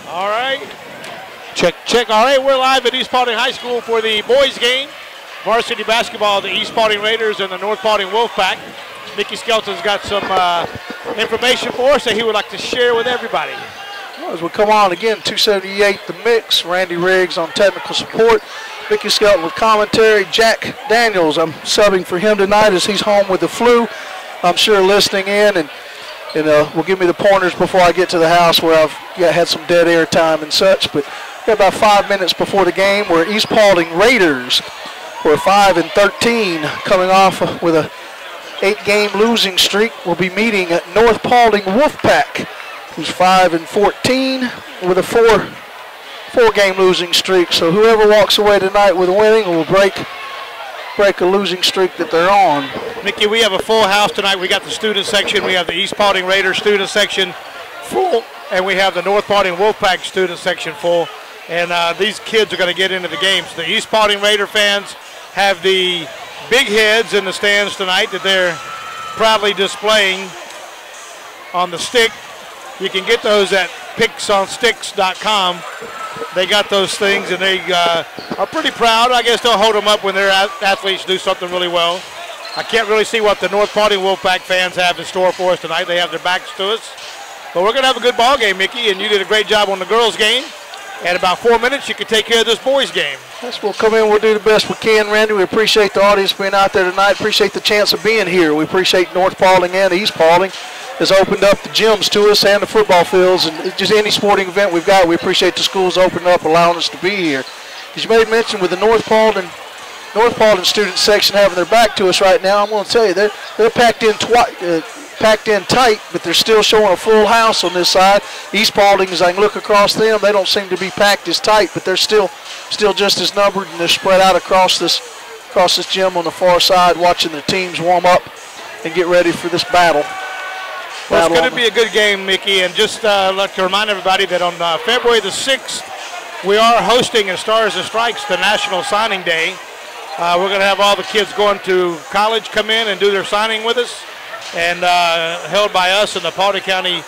All right. Check, check. All right, we're live at East Paulding High School for the boys game. Varsity basketball, the East Paulding Raiders and the North Paulding Wolfpack. Mickey Skelton's got some information for us that he would like to share with everybody. Well, as we come on again, 278 the mix. Randy Riggs on technical support. Mickey Skelton with commentary. Jack Daniels, I'm subbing for him tonight as he's home with the flu. I'm sure listening in and will give me the pointers before I get to the house where I've had some dead air time and such. But about 5 minutes before the game, where East Paulding Raiders were 5-13, coming off with a 8-game losing streak, will be meeting at North Paulding Wolfpack, who's 5-14 with a four-game losing streak. So whoever walks away tonight with a winning will break a losing streak that they're on. Mickey, we have a full house tonight. We got the student section. We have the East Paulding Raiders student section full, and we have the North Paulding Wolfpack student section full. And these kids are going to get into the games. The East Paulding Raider fans have the big heads in the stands tonight that they're proudly displaying on the stick. You can get those at picsonsticks.com. They got those things, and they are pretty proud. I guess they'll hold them up when their athletes do something really well. I can't really see what the North Paulding Wolfpack fans have in store for us tonight. They have their backs to us. But we're going to have a good ball game, Mickey, and you did a great job on the girls' game. In about 4 minutes, you can take care of this boys' game. Yes, we'll come in. We'll do the best we can, Randy. We appreciate the audience being out there tonight. Appreciate the chance of being here. We appreciate North Paulding and East Paulding has opened up the gyms to us and the football fields, and just any sporting event we've got, we appreciate the schools opening up, allowing us to be here. As you made mention with the North Paulding student section having their back to us right now, I'm going to tell you they're packed in tight, but they're still showing a full house on this side. East Paulding, as I can look across them, they don't seem to be packed as tight, but they're still just as numbered, and they're spread out across this gym on the far side, watching the teams warm up and get ready for this battle. Well, it's going to be a good game, Mickey, and just like to remind everybody that on February the 6th, we are hosting at Stars and Strikes the National Signing Day. We're going to have all the kids going to college come in and do their signing with us, and held by us, and the Paulding County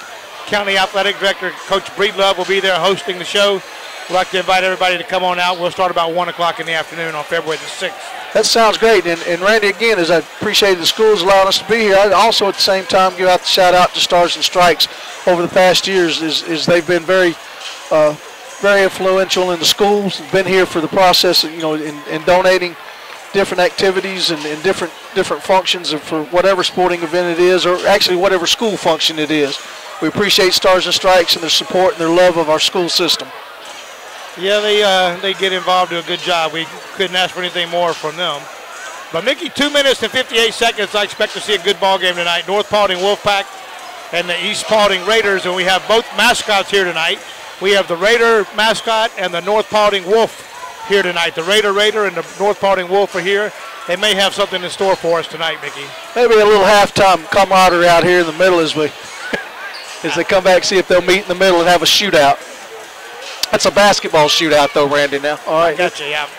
Athletic Director, Coach Breedlove, will be there hosting the show. We'd like to invite everybody to come on out. We'll start about 1 o'clock in the afternoon on February the 6th. That sounds great. And Randy, again, as I appreciate the schools allowing us to be here, I also at the same time give out the shout out to Stars and Strikes over the past years, as they've been very influential in the schools, been here for the process of, in donating different activities and different functions for whatever sporting event it is, or actually whatever school function it is. We appreciate Stars and Strikes and their support and their love of our school system. Yeah, they get involved, do a good job. We couldn't ask for anything more from them. But Mickey, 2 minutes and 58 seconds. I expect to see a good ball game tonight. North Paulding Wolfpack and the East Paulding Raiders, and we have both mascots here tonight. We have the Raider mascot and the North Paulding Wolf here tonight. The Raider and the North Paulding Wolf are here. They may have something in store for us tonight, Mickey. Maybe a little halftime camaraderie out here in the middle as they come back, see if they'll meet in the middle and have a shootout. That's a basketball shootout, though, Randy, now. All right. Gotcha, yeah.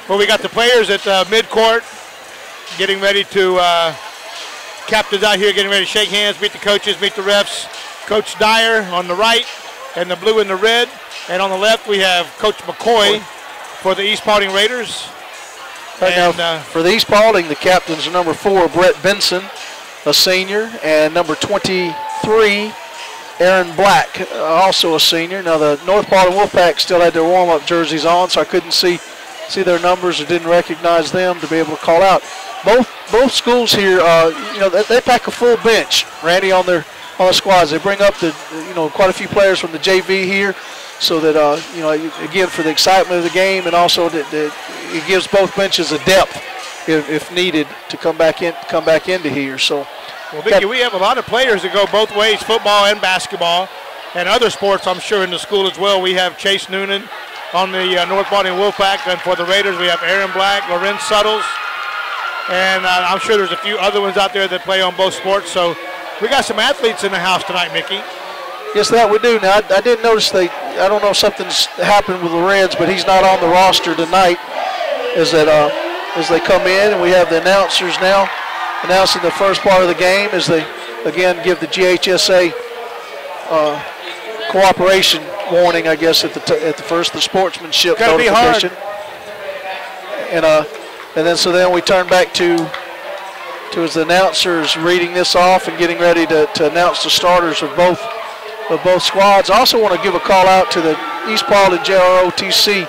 Well, we got the players at midcourt getting ready to, captains out here getting ready to shake hands, meet the coaches, meet the refs. Coach Dyer on the right, and the blue and the red. And on the left, we have Coach McCoy for the East Paulding Raiders. Right now, for the East Paulding, the captains are number 4, Brett Benson, a senior, and number 23, Aaron Black, also a senior. Now the North Paulding Wolfpack still had their warm-up jerseys on, so I couldn't see their numbers or didn't recognize them to be able to call out. Both schools here, they pack a full bench, Randy, on the squads. They bring up quite a few players from the JV here, so that again, for the excitement of the game, and also that it gives both benches a depth if needed to come back into here. So. Well, Vicki, we have a lot of players that go both ways, football and basketball, and other sports, I'm sure, in the school as well. We have Chase Noonan on the North Paulding Wolfpack, and for the Raiders, we have Aaron Black, Lorenz Suttles, and I'm sure there's a few other ones out there that play on both sports. So we got some athletes in the house tonight, Mickey. Yes, that we do. Now, I did notice I don't know if something's happened with Lorenz, but he's not on the roster tonight as they come in, and we have the announcers now announcing the first part of the game as they, again, give the GHSA cooperation warning, I guess, at the first, the sportsmanship notification. And then we turn back to his announcers reading this off and getting ready to announce the starters of both squads. I also want to give a call out to the East Paulding JROTC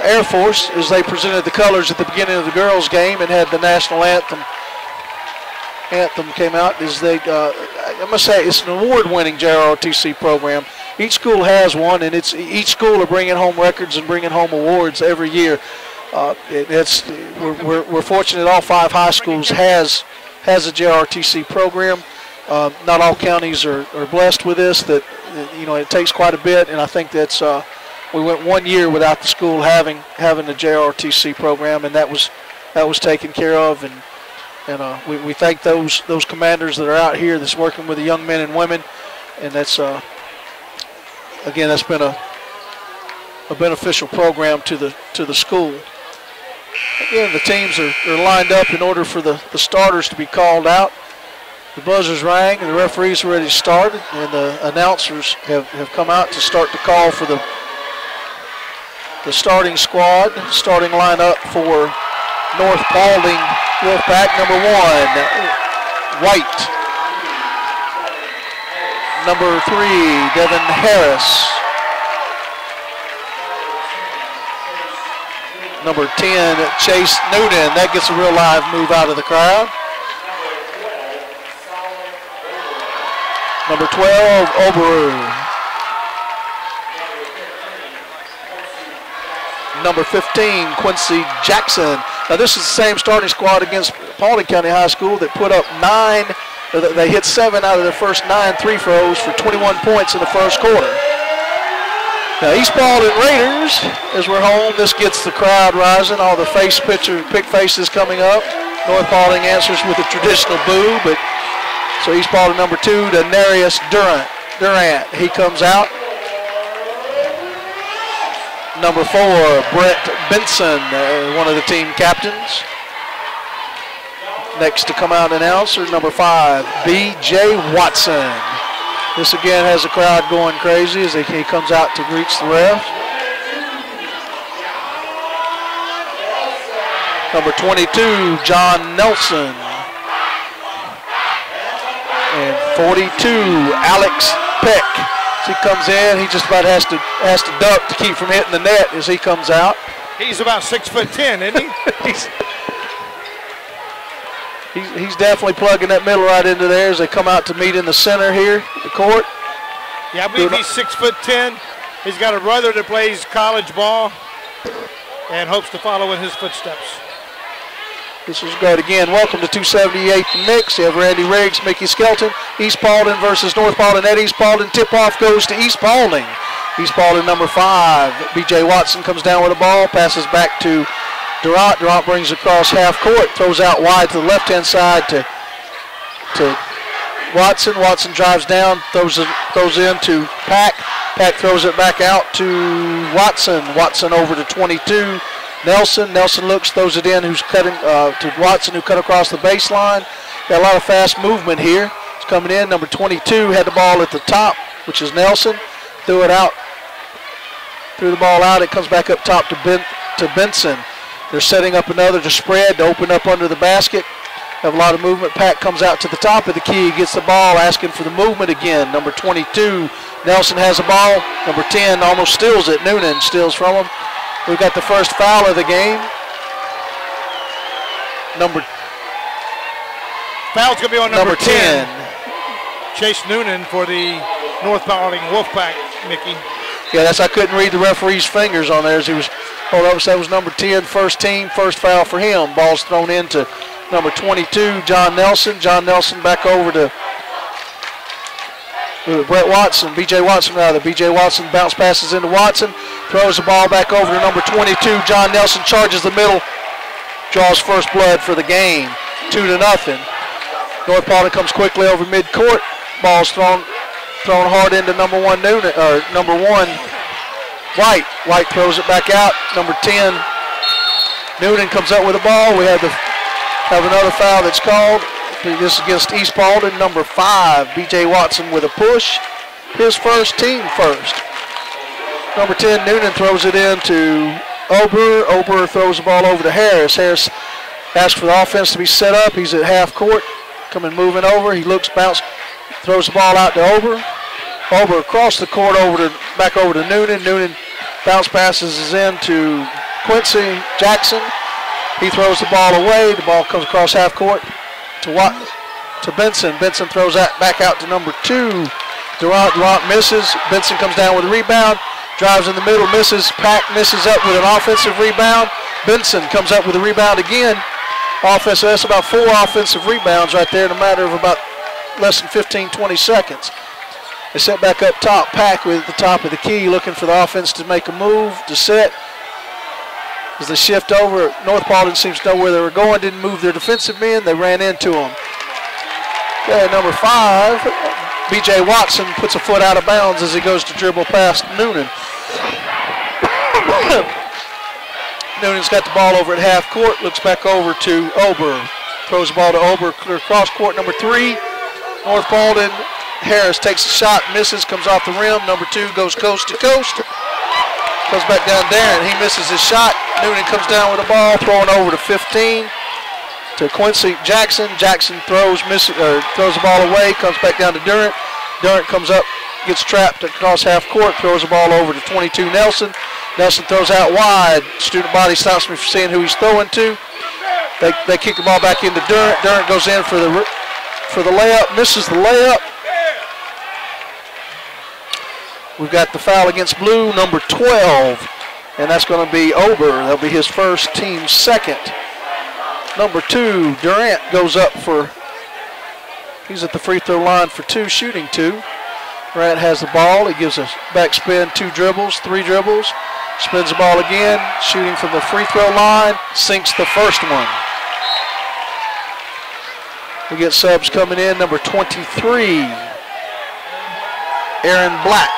Air Force as they presented the colors at the beginning of the girls' game and had the national anthem came out. I must say it's an award-winning JROTC program. Each school has one, and each school are bringing home records and bringing home awards every year. We're fortunate all 5 high schools has a JROTC program. Not all counties are blessed with this. It takes quite a bit, and I think that's we went 1 year without the school having a JROTC program, and that was taken care of. And we thank those commanders that are out here that's working with the young men and women, and that's again, that's been a beneficial program to the school. Again, the teams are lined up in order for the starters to be called out. The buzzers rang and the referees are ready to start, and the announcers have come out to start the call for the starting squad. Starting lineup for North Paulding Wolfpack. Number 1, White. Number 3, Devin Harris. Number 10, Chase Noonan. That gets a real live move out of the crowd. Number 12, Oberu. Number 15, Quincy Jackson. Now this is the same starting squad against Paulding County High School that put up 9. They hit 7 out of their first 9 free throws for 21 points in the first quarter. Now East Paulding Raiders, as we're home, this gets the crowd rising. All the pick faces coming up. North Paulding answers with a traditional boo, but so East Paulding number 2, Denarius Durant. He comes out. Number 4, Brett Benson, one of the team captains. Next to come out announcer, number 5, B.J. Watson. This again has the crowd going crazy as he comes out to greet the ref. Number 22, John Nelson. And 42, Alex Peck. As he comes in, he just about has to duck to keep from hitting the net as he comes out. He's about 6'10", isn't he? He's definitely plugging that middle right into there as they come out to meet in the center here at the court. Yeah, I believe he's 6'10". He's got a brother that plays college ball and hopes to follow in his footsteps. This is great. Again, welcome to 278 The Mix. You have Randy Riggs, Mickey Skelton, East Paulding versus North Paulding at East Paulding. Tip-off goes to East Paulding. East Paulding number 5, B.J. Watson comes down with the ball, passes back to Durant. Durant brings across half court, throws out wide to the left-hand side to Watson. Watson drives down, throws in to Pack. Pack throws it back out to Watson. Watson over to 22. Nelson looks, throws it in, who's cutting to Watson, who cut across the baseline. Got a lot of fast movement here. It's coming in. Number 22 had the ball at the top, which is Nelson. Threw it out. Threw the ball out. It comes back up top to Benson. They're setting up another to spread to open up under the basket. Have a lot of movement. Pack comes out to the top of the key, gets the ball, asking for the movement again. Number 22, Nelson has the ball. Number 10 almost steals it. Noonan steals from him. We've got the first foul of the game. Foul's going to be on number 10. Chase Noonan for the North Paulding Wolfpack, Mickey. Yeah, I couldn't read the referee's fingers on there as he was hold up. So that was number 10, first team, first foul for him. Ball's thrown into number 22, John Nelson. John Nelson back over to Brett Watson, B.J. Watson rather. B.J. Watson bounce passes into Watson, throws the ball back over to number 22. John Nelson charges the middle, draws first blood for the game, 2-0. North Paulding comes quickly over midcourt. Ball's thrown hard into number 1 Noonan, or number 1 White. White throws it back out. Number 10 Noonan comes up with the ball. We have another foul that's called. This is against East Paulding. Number 5, B.J. Watson with a push. his first, team first. Number 10, Noonan throws it in to Ober. Ober throws the ball over to Harris. Harris asks for the offense to be set up. He's at half court, moving over. He looks, bounce, throws the ball out to Ober. Ober across the court back over to Noonan. Noonan bounce passes is in to Quincy Jackson. He throws the ball away. The ball comes across half court to Benson. Benson throws that back out to number 2. Durant misses. Benson comes down with a rebound. Drives in the middle, misses. Pack misses up with an offensive rebound. Benson comes up with a rebound again. That's about 4 offensive rebounds right there in a matter of about less than 15, 20 seconds. They set back up top. Pack with the top of the key, looking for the offense to make a move, to set. As they shift over, North Paulding seems to know where they were going, didn't move their defensive men. They ran into them. Okay, number 5, B.J. Watson puts a foot out of bounds as he goes to dribble past Noonan. Noonan's got the ball over at half court, looks back over to Ober. Throws the ball to Ober, clear cross court, number 3. North Paulding, Harris takes a shot, misses, comes off the rim. Number 2 goes coast to coast. Comes back down Darren, he misses his shot. Noonan comes down with the ball, throwing over to 15. To Quincy Jackson. Jackson throws the ball away, comes back down to Durant. Durant comes up, gets trapped across half court, throws the ball over to 22 Nelson. Nelson throws out wide. Student body stops me from seeing who he's throwing to. They kick the ball back into Durant. Durant goes in for the layup, misses the layup. We've got the foul against Blue, number 12, and that's going to be Ober. That'll be his first, team second. Number 2, Durant goes up he's at the free throw line for 2, shooting 2. Durant has the ball. He gives a backspin, 2 dribbles, 3 dribbles. Spins the ball again, shooting from the free throw line, sinks the first one. We get subs coming in. Number 23, Aaron Black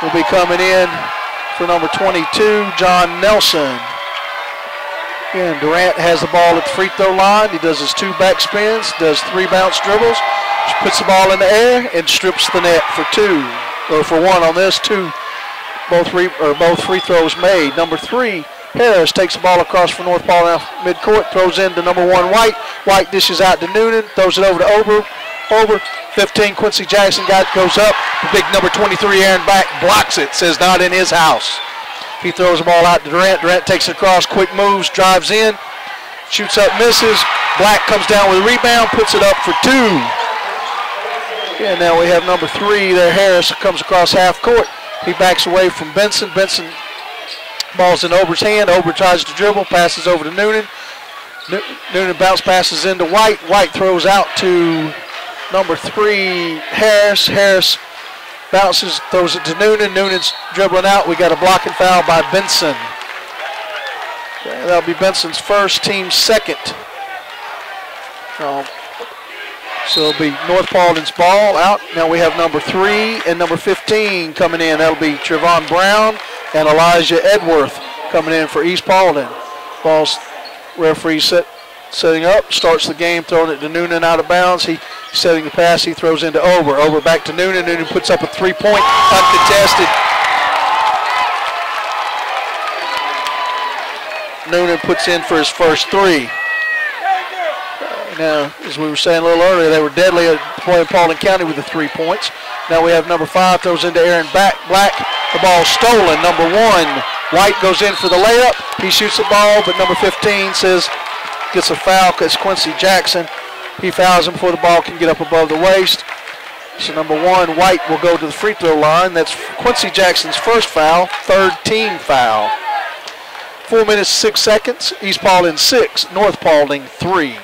will be coming in for number 22, John Nelson. Again, Durant has the ball at the free throw line. He does his 2 backspins, does 3 bounce dribbles, puts the ball in the air, and strips the net for 2, or for 1 on this. 2, both free throws made. Number 3, Harris takes the ball across for North Paulding midcourt, throws into number 1, White. White dishes out to Noonan, throws it over to Ober. Ober, 15, Quincy Jackson goes up. The big number 23, Aaron Black, blocks it, says not in his house. He throws the ball out to Durant. Durant takes it across, quick moves, drives in, shoots up, misses. Black comes down with a rebound, puts it up for 2. And now we have number 3 there, Harris, comes across half court. He backs away from Benson. Benson, ball's in Ober's hand. Ober tries to dribble, passes over to Noonan. Noonan bounce passes into White. White throws out to number 3, Harris. Harris bounces, throws it to Noonan. Noonan's dribbling out. We got a blocking foul by Benson. Okay, that'll be Benson's first, team second. So it'll be North Paulding's ball out. Now we have number 3 and number 15 coming in. That'll be Trevon Brown and Elijah Edworth coming in for East Paulding. Ball's referee setting up, starts the game, throwing it to Noonan out of bounds. He's setting the pass, he throws into Ober. Ober back to Noonan. Noonan puts up a 3-point, uncontested. Noonan puts in for his first 3. Now, as we were saying a little earlier, they were deadly at playing Paulding County with the 3 points. Now we have number 5 throws into Aaron Black. The ball stolen. Number 1, White goes in for the layup. He shoots the ball, but number 15 gets a foul because Quincy Jackson. He fouls him before the ball can get up above the waist. So number 1, White will go to the free throw line. That's Quincy Jackson's first foul, 3rd team foul. 4 minutes, 6 seconds. East Paulding 6, North Paulding 3.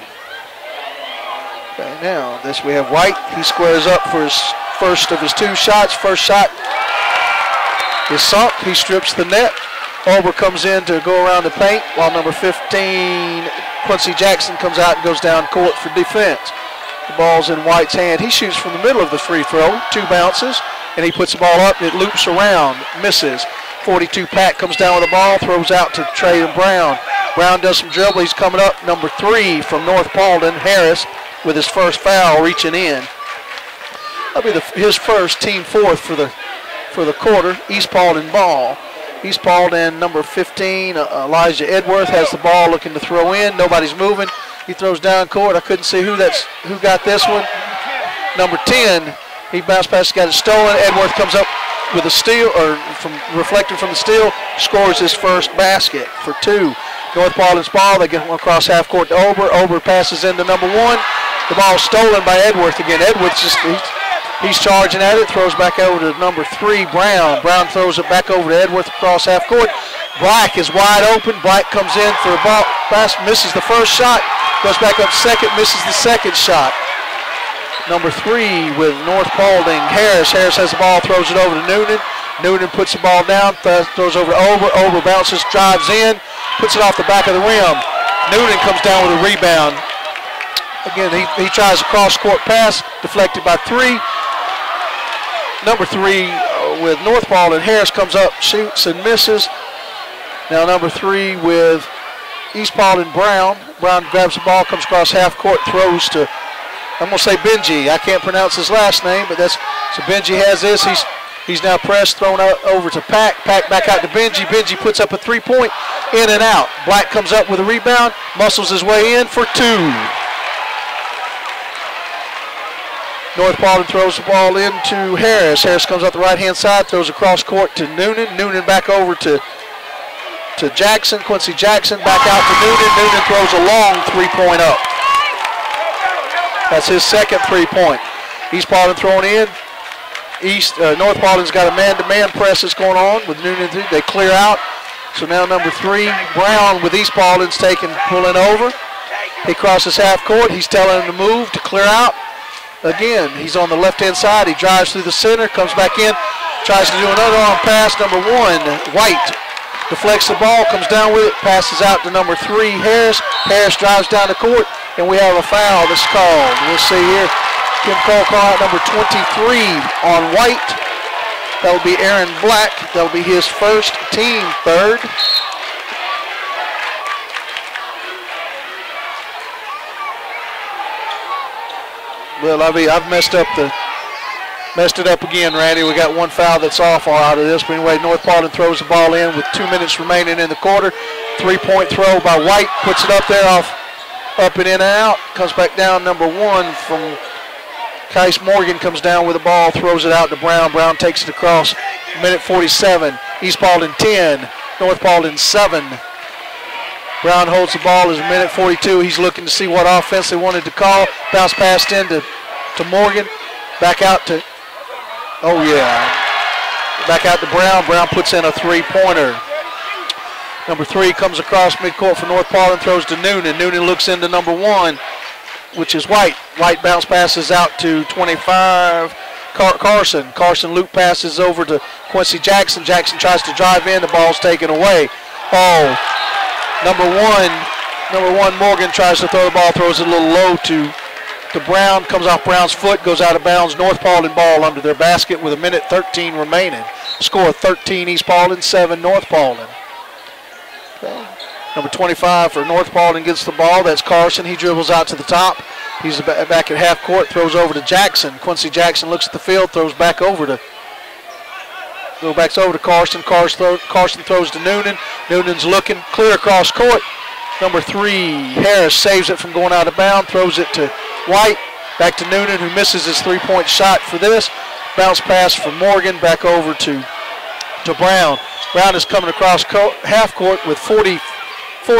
Okay, now we have White. He squares up for his first of his 2 shots. First shot is sunk. He strips the net. Ober comes in to go around the paint, while number 15, Quincy Jackson, comes out and goes down court for defense. The ball's in White's hand. He shoots from the middle of the free throw, 2 bounces, and he puts the ball up, and it loops around, misses. 42 Pack comes down with the ball, throws out to Trey Brown. Brown does some dribble. He's coming up. Number 3 from North Paulding, Harris, with his first foul, reaching in. That'll be his first, team fourth for the quarter. East Paulding ball. East Paulding, number 15, Elijah Edworth has the ball, looking to throw in. Nobody's moving. He throws down court. I couldn't see who got this one. Number 10, he bounced past, got it stolen. Edworth comes up with a steal, or reflected from the steal, scores his first basket for 2. North Paulding's ball. They get one across half court to Ober. Ober passes into number 1. The ball stolen by Edworth again. Edworth he's charging at it, throws back over to number 3, Brown. Brown throws it back over to Edworth across half court. Black is wide open. Black comes in for a ball pass, misses the first shot, goes back up second, misses the second shot. Number 3 with North Paulding, Harris. Harris has the ball, throws it over to Noonan. Noonan puts the ball down, throws over to Ober. Ober bounces, drives in, puts it off the back of the rim. Noonan comes down with a rebound. Again, he tries a cross-court pass, deflected by 3. Number 3 with North Paulding, Harris comes up, shoots and misses. Now number 3 with East Paulding, Brown. Brown grabs the ball, comes across half court, throws to, I'm going to say Benji. I can't pronounce his last name, but so Benji has this. He's now pressed, thrown out over to Pack. Pack back out to Benji. Benji puts up a 3-point, in and out. Black comes up with a rebound, muscles his way in for 2. North Paulding throws the ball into Harris. Harris comes up the right-hand side, throws across court to Noonan. Noonan back over to Jackson. Quincy Jackson back out to Noonan. Noonan throws a long 3-point up. That's his second 3-point. East Paulding throwing in. North Paulding's got a man-to-man press that's going on with Noonan. They clear out. So now number 3, Brown with East Paulding's pulling over. He crosses half court. He's telling him to move, to clear out. Again, he's on the left-hand side. He drives through the center, comes back in, tries to do another arm pass. Number 1, White, deflects the ball, comes down with it, passes out to number 3, Harris. Harris drives down the court, and we have a foul that's called. We'll see here. Kim Cole call out number 23 on White. That will be Aaron Black. That will be his first, team third. Well, I've messed it up again, Randy. We got one foul that's off out of this. But anyway, North Paulding throws the ball in with 2 minutes remaining in the quarter. 3-point throw by White, puts it up there up and in and out. Comes back down, number 1 from Kais Morgan comes down with the ball, throws it out to Brown. Brown takes it across. Minute 47. East Paulding 10, North Paulding 7. Brown holds the ball. It's minute 42. He's looking to see what offense they wanted to call. Bounce passed in to Morgan. Back out to, back out to Brown. Brown puts in a 3-pointer. Number 3 comes across midcourt for North Paulding, throws to Noonan. Noonan looks into number 1, which is White. White bounce passes out to 25, Carson. Carson loop passes over to Quincy Jackson. Jackson tries to drive in. The ball's taken away. Number one, Morgan tries to throw the ball, throws it a little low to Brown, comes off Brown's foot, goes out of bounds. North Paulding ball under their basket with a minute 13 remaining. Score 13 East Paulding, 7 North Paulding. Okay. Number 25 for North Paulding gets the ball. That's Carson. He dribbles out to the top. He's back at half court, throws over to Jackson. Quincy Jackson looks at the field, throws back over to Carson. Carson throws to Noonan. Noonan's looking, clear across court. Number 3, Harris saves it from going out of bounds, throws it to White. Back to Noonan, who misses his 3-point shot for this. Bounce pass from Morgan, back over to Brown. Brown is coming across half court with 40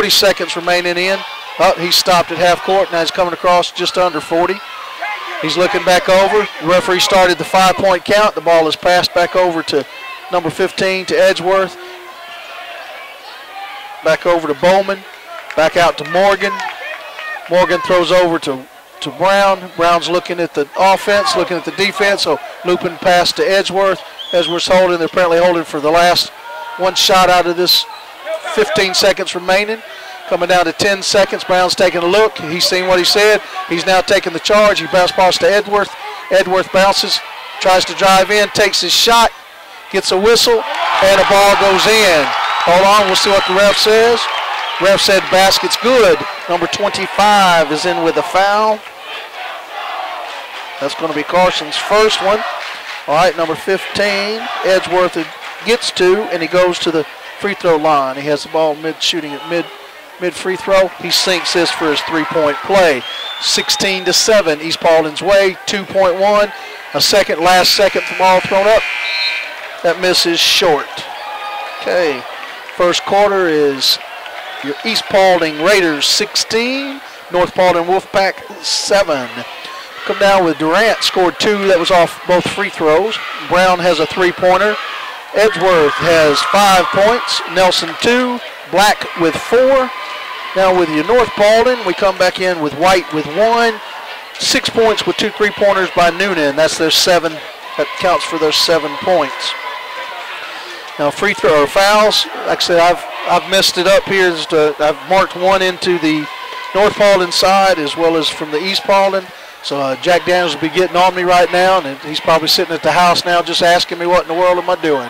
seconds remaining in. He's stopped at half court, now he's coming across just under 40. He's looking back over. The referee started the 5-point count. The ball is passed back over to number 15 to Edgeworth. Back over to Bowman. Back out to Morgan. Morgan throws over to Brown. Brown's looking at the offense, looking at the defense, so looping pass to Edgeworth. Edgeworth's holding. They're apparently holding for the last one shot out of this 15 seconds remaining. Coming down to 10 seconds. Brown's taking a look. He's seen what he said. He's now taking the charge. He bounce pass to Edgeworth. Edgeworth bounces, tries to drive in, takes his shot, gets a whistle, and a ball goes in. Hold on, we'll see what the ref says. Ref said basket's good. Number 25 is in with a foul. That's going to be Carson's first one. All right, number 15, Edgeworth gets 2, and he goes to the free throw line. He has the ball shooting at mid free throw. He sinks this for his three-point play. 16-7, East Paulding's way. 2.1, a last second ball thrown up. That miss is short. Okay, first quarter is your East Paulding Raiders 16, North Paulding Wolfpack 7. Come down with Durant, scored 2. That was off both free throws. Brown has a three-pointer. Edgeworth has 5 points. Nelson 2. Black with 4. Now with your North Paulding, we come back in with White with 1. 6 points with 2 three-pointers by Noonan. That's their 7. That counts for their 7 points. Now free throw or fouls. Like I said, I've messed it up here. I've marked 1 into the North Paulding side as well as from the East Paulding. So Jack Daniels will be getting on me right now, and he's probably sitting at the house now just asking me what in the world am I doing.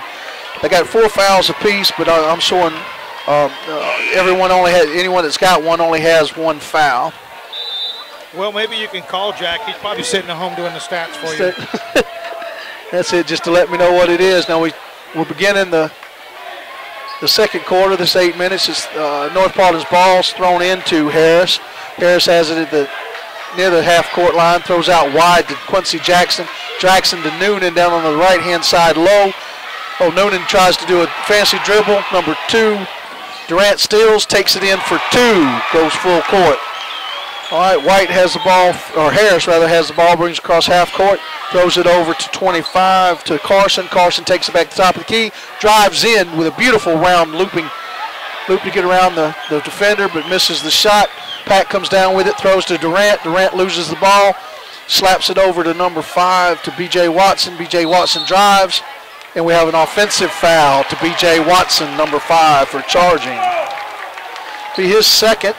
They got 4 fouls apiece, but I'm showing anyone that's got one only has 1 foul. Well, maybe you can call Jack. He's probably sitting at home doing the stats for you. That's it, just to let me know what it is. Now we're beginning the second quarter. This 8 minutes is North Paulding's ball's thrown into Harris. Harris has it at near the half-court line, throws out wide to Quincy Jackson. Jackson to Noonan down on the right-hand side low. Oh, Noonan tries to do a fancy dribble. Number 2, Durant steals, takes it in for 2, goes full court. All right, White has the ball, or Harris rather has the ball, brings across half court, throws it over to 25 to Carson. Carson takes it back to the top of the key, drives in with a beautiful round loop to get around the defender, but misses the shot. Pat comes down with it, throws to Durant. Durant loses the ball, slaps it over to number 5 to B.J. Watson. B.J. Watson drives, and we have an offensive foul to B.J. Watson, number 5, for charging. Be his second.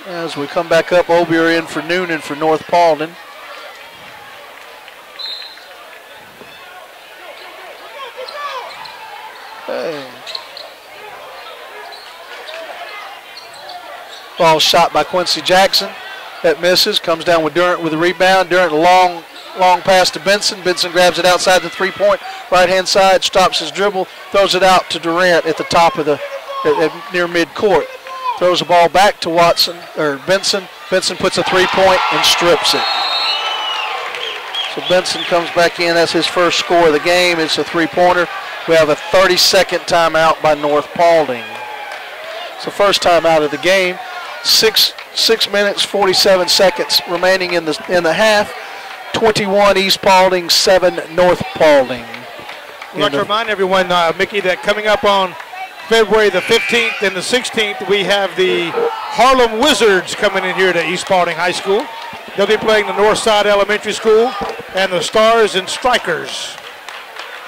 As we come back up, Obier in for Noonan for North Paulding. Okay. Ball shot by Quincy Jackson. That misses. Comes down with Durant with the rebound. Durant long pass to Benson. Benson grabs it outside the three-point right-hand side, stops his dribble, throws it out to Durant at the top of near mid-court. Throws the ball back to Benson. Benson puts a three-point and strips it. So Benson comes back in. That's his first score of the game. It's a three-pointer. We have a 30-second timeout by North Paulding. It's the first timeout of the game. 6 minutes, 47 seconds remaining in the half. 21 East Paulding, 7 North Paulding. I'd like to remind everyone, Mickey, that coming up on February the 15th and the 16th, we have the Harlem Wizards coming in here to East Paulding High School. They'll be playing the Northside Elementary School and the Stars and Strikers.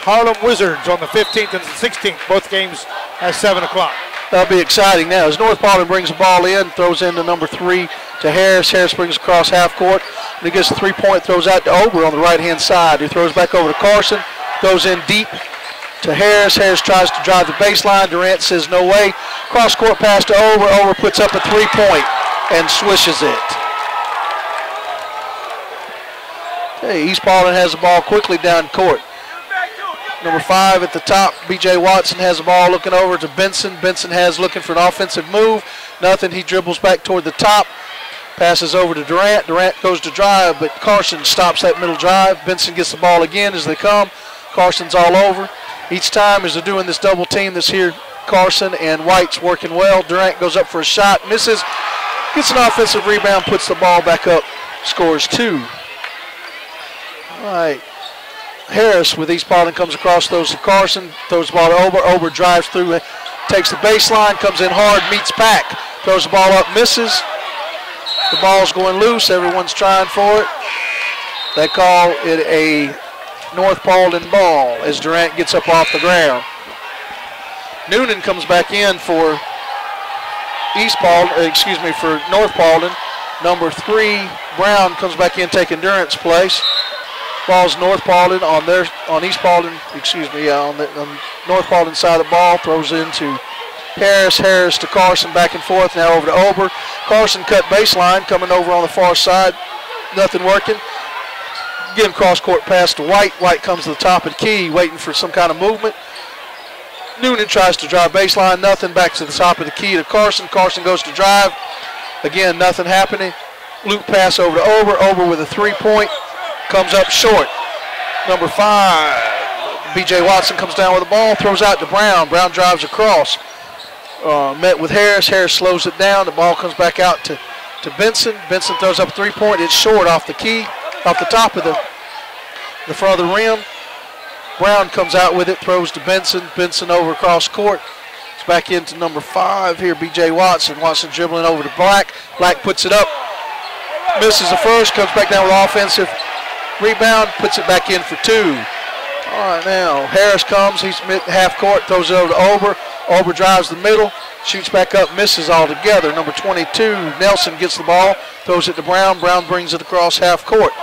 Harlem Wizards on the 15th and the 16th, both games at 7 o'clock. That'll be exciting now. As North Paulding brings the ball in, throws in to number 3 to Harris. Harris brings across half court. When he gets the three-point, throws out to Ober on the right-hand side. He throws back over to Carson, goes in deep to Harris. Harris tries to drive the baseline. Durant says no way. Cross-court pass to Ober. Ober puts up a three-point and swishes it. Okay, East Paulding has the ball quickly down court. Number 5 at the top, B.J. Watson has the ball looking over to Benson. Benson has looking for an offensive move. Nothing. He dribbles back toward the top. Passes over to Durant. Durant goes to drive, but Carson stops that middle drive. Benson gets the ball again as they come. Carson's all over. Each time as they're doing this double team this here, Carson and White's working well. Durant goes up for a shot, misses, gets an offensive rebound, puts the ball back up, scores 2. All right. Harris with East Paulding comes across, throws to Carson, throws the ball to Ober. Ober drives through, takes the baseline, comes in hard, meets Pack, throws the ball up, misses. The ball's going loose. Everyone's trying for it. They call it a North Paulding ball as Durant gets up off the ground. Noonan comes back in for for North Paulding. Number 3, Brown, comes back in taking Durant's place. Ball's North Paulding on East Paulding, on North Paulding side of the ball. Throws into Harris. Harris to Carson, back and forth. Now over to Ober. Carson cut baseline, coming over on the far side. Nothing working. Again, cross-court pass to White. White comes to the top of the key, waiting for some kind of movement. Noonan tries to drive baseline, nothing. Back to the top of the key to Carson. Carson goes to drive. Again, nothing happening. Loop pass over to Ober. Ober with a three-point. Comes up short. Number 5, B.J. Watson comes down with the ball, throws out to Brown. Brown drives across. Met with Harris. Harris slows it down. The ball comes back out to Benson. Benson throws up a three-point. It's short off the key, off the top of the front of the rim. Brown comes out with it, throws to Benson. Benson over across court. It's back into number 5 here, B.J. Watson. Watson dribbling over to Black. Black puts it up. Misses the first, comes back down with offensive rebound, puts it back in for 2. All right, now Harris comes. He's mid half court, throws it over to Ober. Ober drives the middle, shoots back up, misses altogether. Number 22, Nelson gets the ball, throws it to Brown. Brown brings it across half court.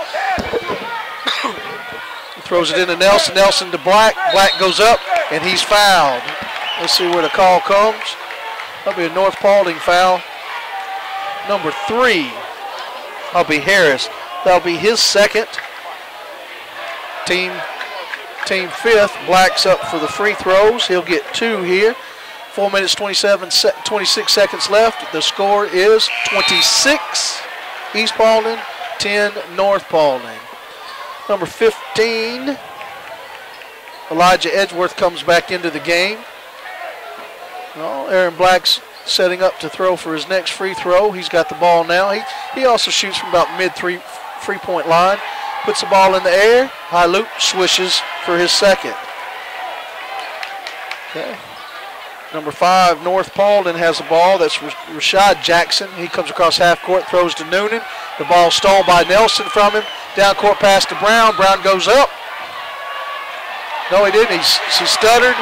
Throws it into Nelson. Nelson to Black. Black goes up, and he's fouled. Let's see where the call comes. That'll be a North Paulding foul. Number 3. That'll be Harris. That'll be his second. Team 5th. Black's up for the free throws. He'll get 2 here. 4 minutes, 26 seconds left. The score is 26 East Paulding, 10 North Paulding. Number 15, Elijah Edgeworth comes back into the game. Well, Aaron Black's setting up to throw for his next free throw. He's got the ball now. He also shoots from about mid three-point line. Puts the ball in the air. High loop, swishes for his second. Okay. Number 5, North Paulding has the ball. That's Rashad Jackson. He comes across half court, throws to Noonan. The ball stolen by Nelson from him. Down court pass to Brown. Brown goes up. No, he didn't. He stuttered.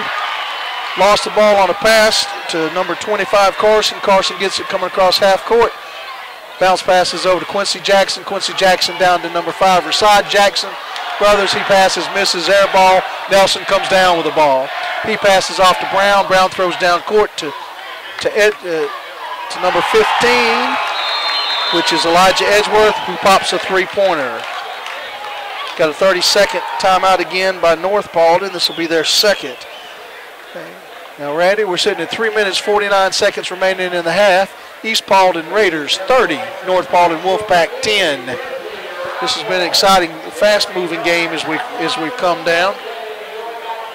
Lost the ball on a pass to number 25, Carson. Carson gets it coming across half court. Bounce passes over to Quincy Jackson. Quincy Jackson down to number 5, Rashad Jackson. Brothers, he passes, misses, air ball. Nelson comes down with the ball. He passes off to Brown. Brown throws down court to number 15, which is Elijah Edgeworth, who pops a three-pointer. Got a 30-second timeout again by North Paulding. This will be their second. Okay. Now, Randy, we're sitting at 3 minutes, 49 seconds remaining in the half. East Paulding Raiders 30, North Paulding Wolfpack 10. This has been an exciting, fast-moving game as we've come down.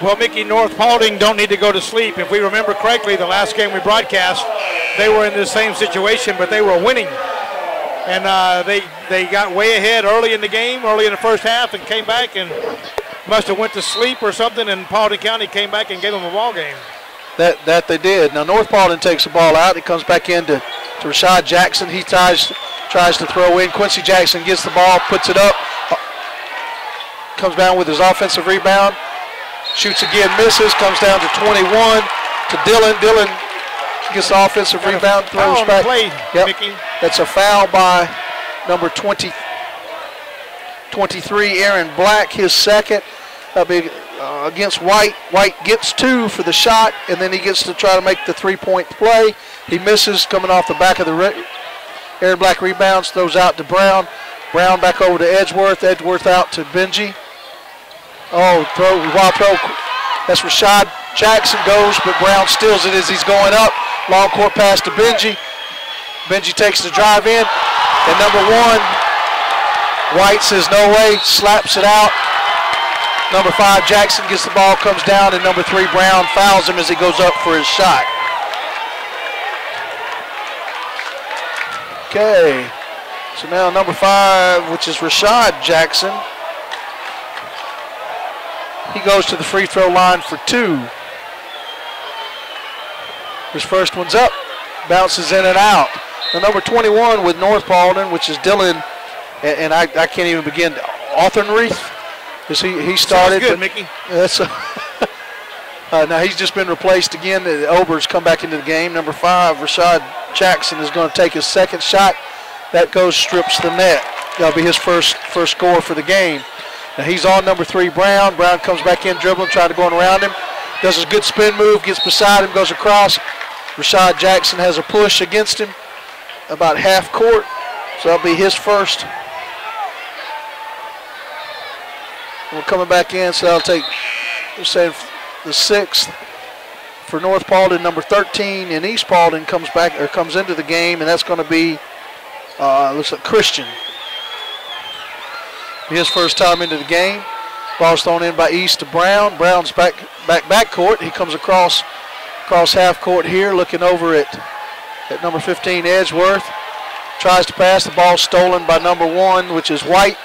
Well, Mickey, North Paulding don't need to go to sleep. If we remember correctly, the last game we broadcast, they were in the same situation, but they were winning. And they got way ahead early in the game, early in the first half, and came back and must have went to sleep or something, and Paulding County came back and gave them a ball game. That they did. Now, North Paulding takes the ball out. It comes back into Rashad Jackson. He tries to throw in. Quincy Jackson gets the ball, puts it up, comes down with his offensive rebound, shoots again, misses, comes down to 21 to Dillon. Dillon gets the offensive rebound, throws back. Yep. Mickey. That's a foul by number 23, Aaron Black, his second. That'll be against White. White gets 2 for the shot, and then he gets to try to make the three-point play. He misses, coming off the back of the Aaron Black rebounds, throws out to Brown. Brown back over to Edgeworth. Edgeworth out to Benji. Oh, wild throw. That's Rashad Jackson goes, but Brown steals it as he's going up. Long court pass to Benji. Benji takes the drive in, and number 1, White says no way, slaps it out. Number 5, Jackson gets the ball, comes down, and number 3, Brown fouls him as he goes up for his shot. Okay, so now number 5, which is Rashad Jackson, he goes to the free throw line for 2. His first one's up, bounces in and out. The number 21 with North Paulding, which is Dillon, and I can't even begin. Authernreith, he started. Sounds good, Mickey. That's now he's just been replaced again. Ober's come back into the game. Number 5, Rashad Jackson, is going to take his second shot. That goes, strips the net. That'll be his first score for the game. Now he's on number 3, Brown. Brown comes back in, dribbling, trying to go around him. Does a good spin move, gets beside him, goes across. Rashad Jackson has a push against him. about half court. So that'll be his first. We're coming back in, so that'll take, we'll say, the 6th for North Paulding. Number 13 in East Paulding comes into the game, and that's going to be looks like Christian. His first time into the game. Ball's thrown in by East to Brown. Brown's back court. He comes across half court here, looking over at number 15 Edgeworth. Tries to pass. The ball stolen by number 1, which is White.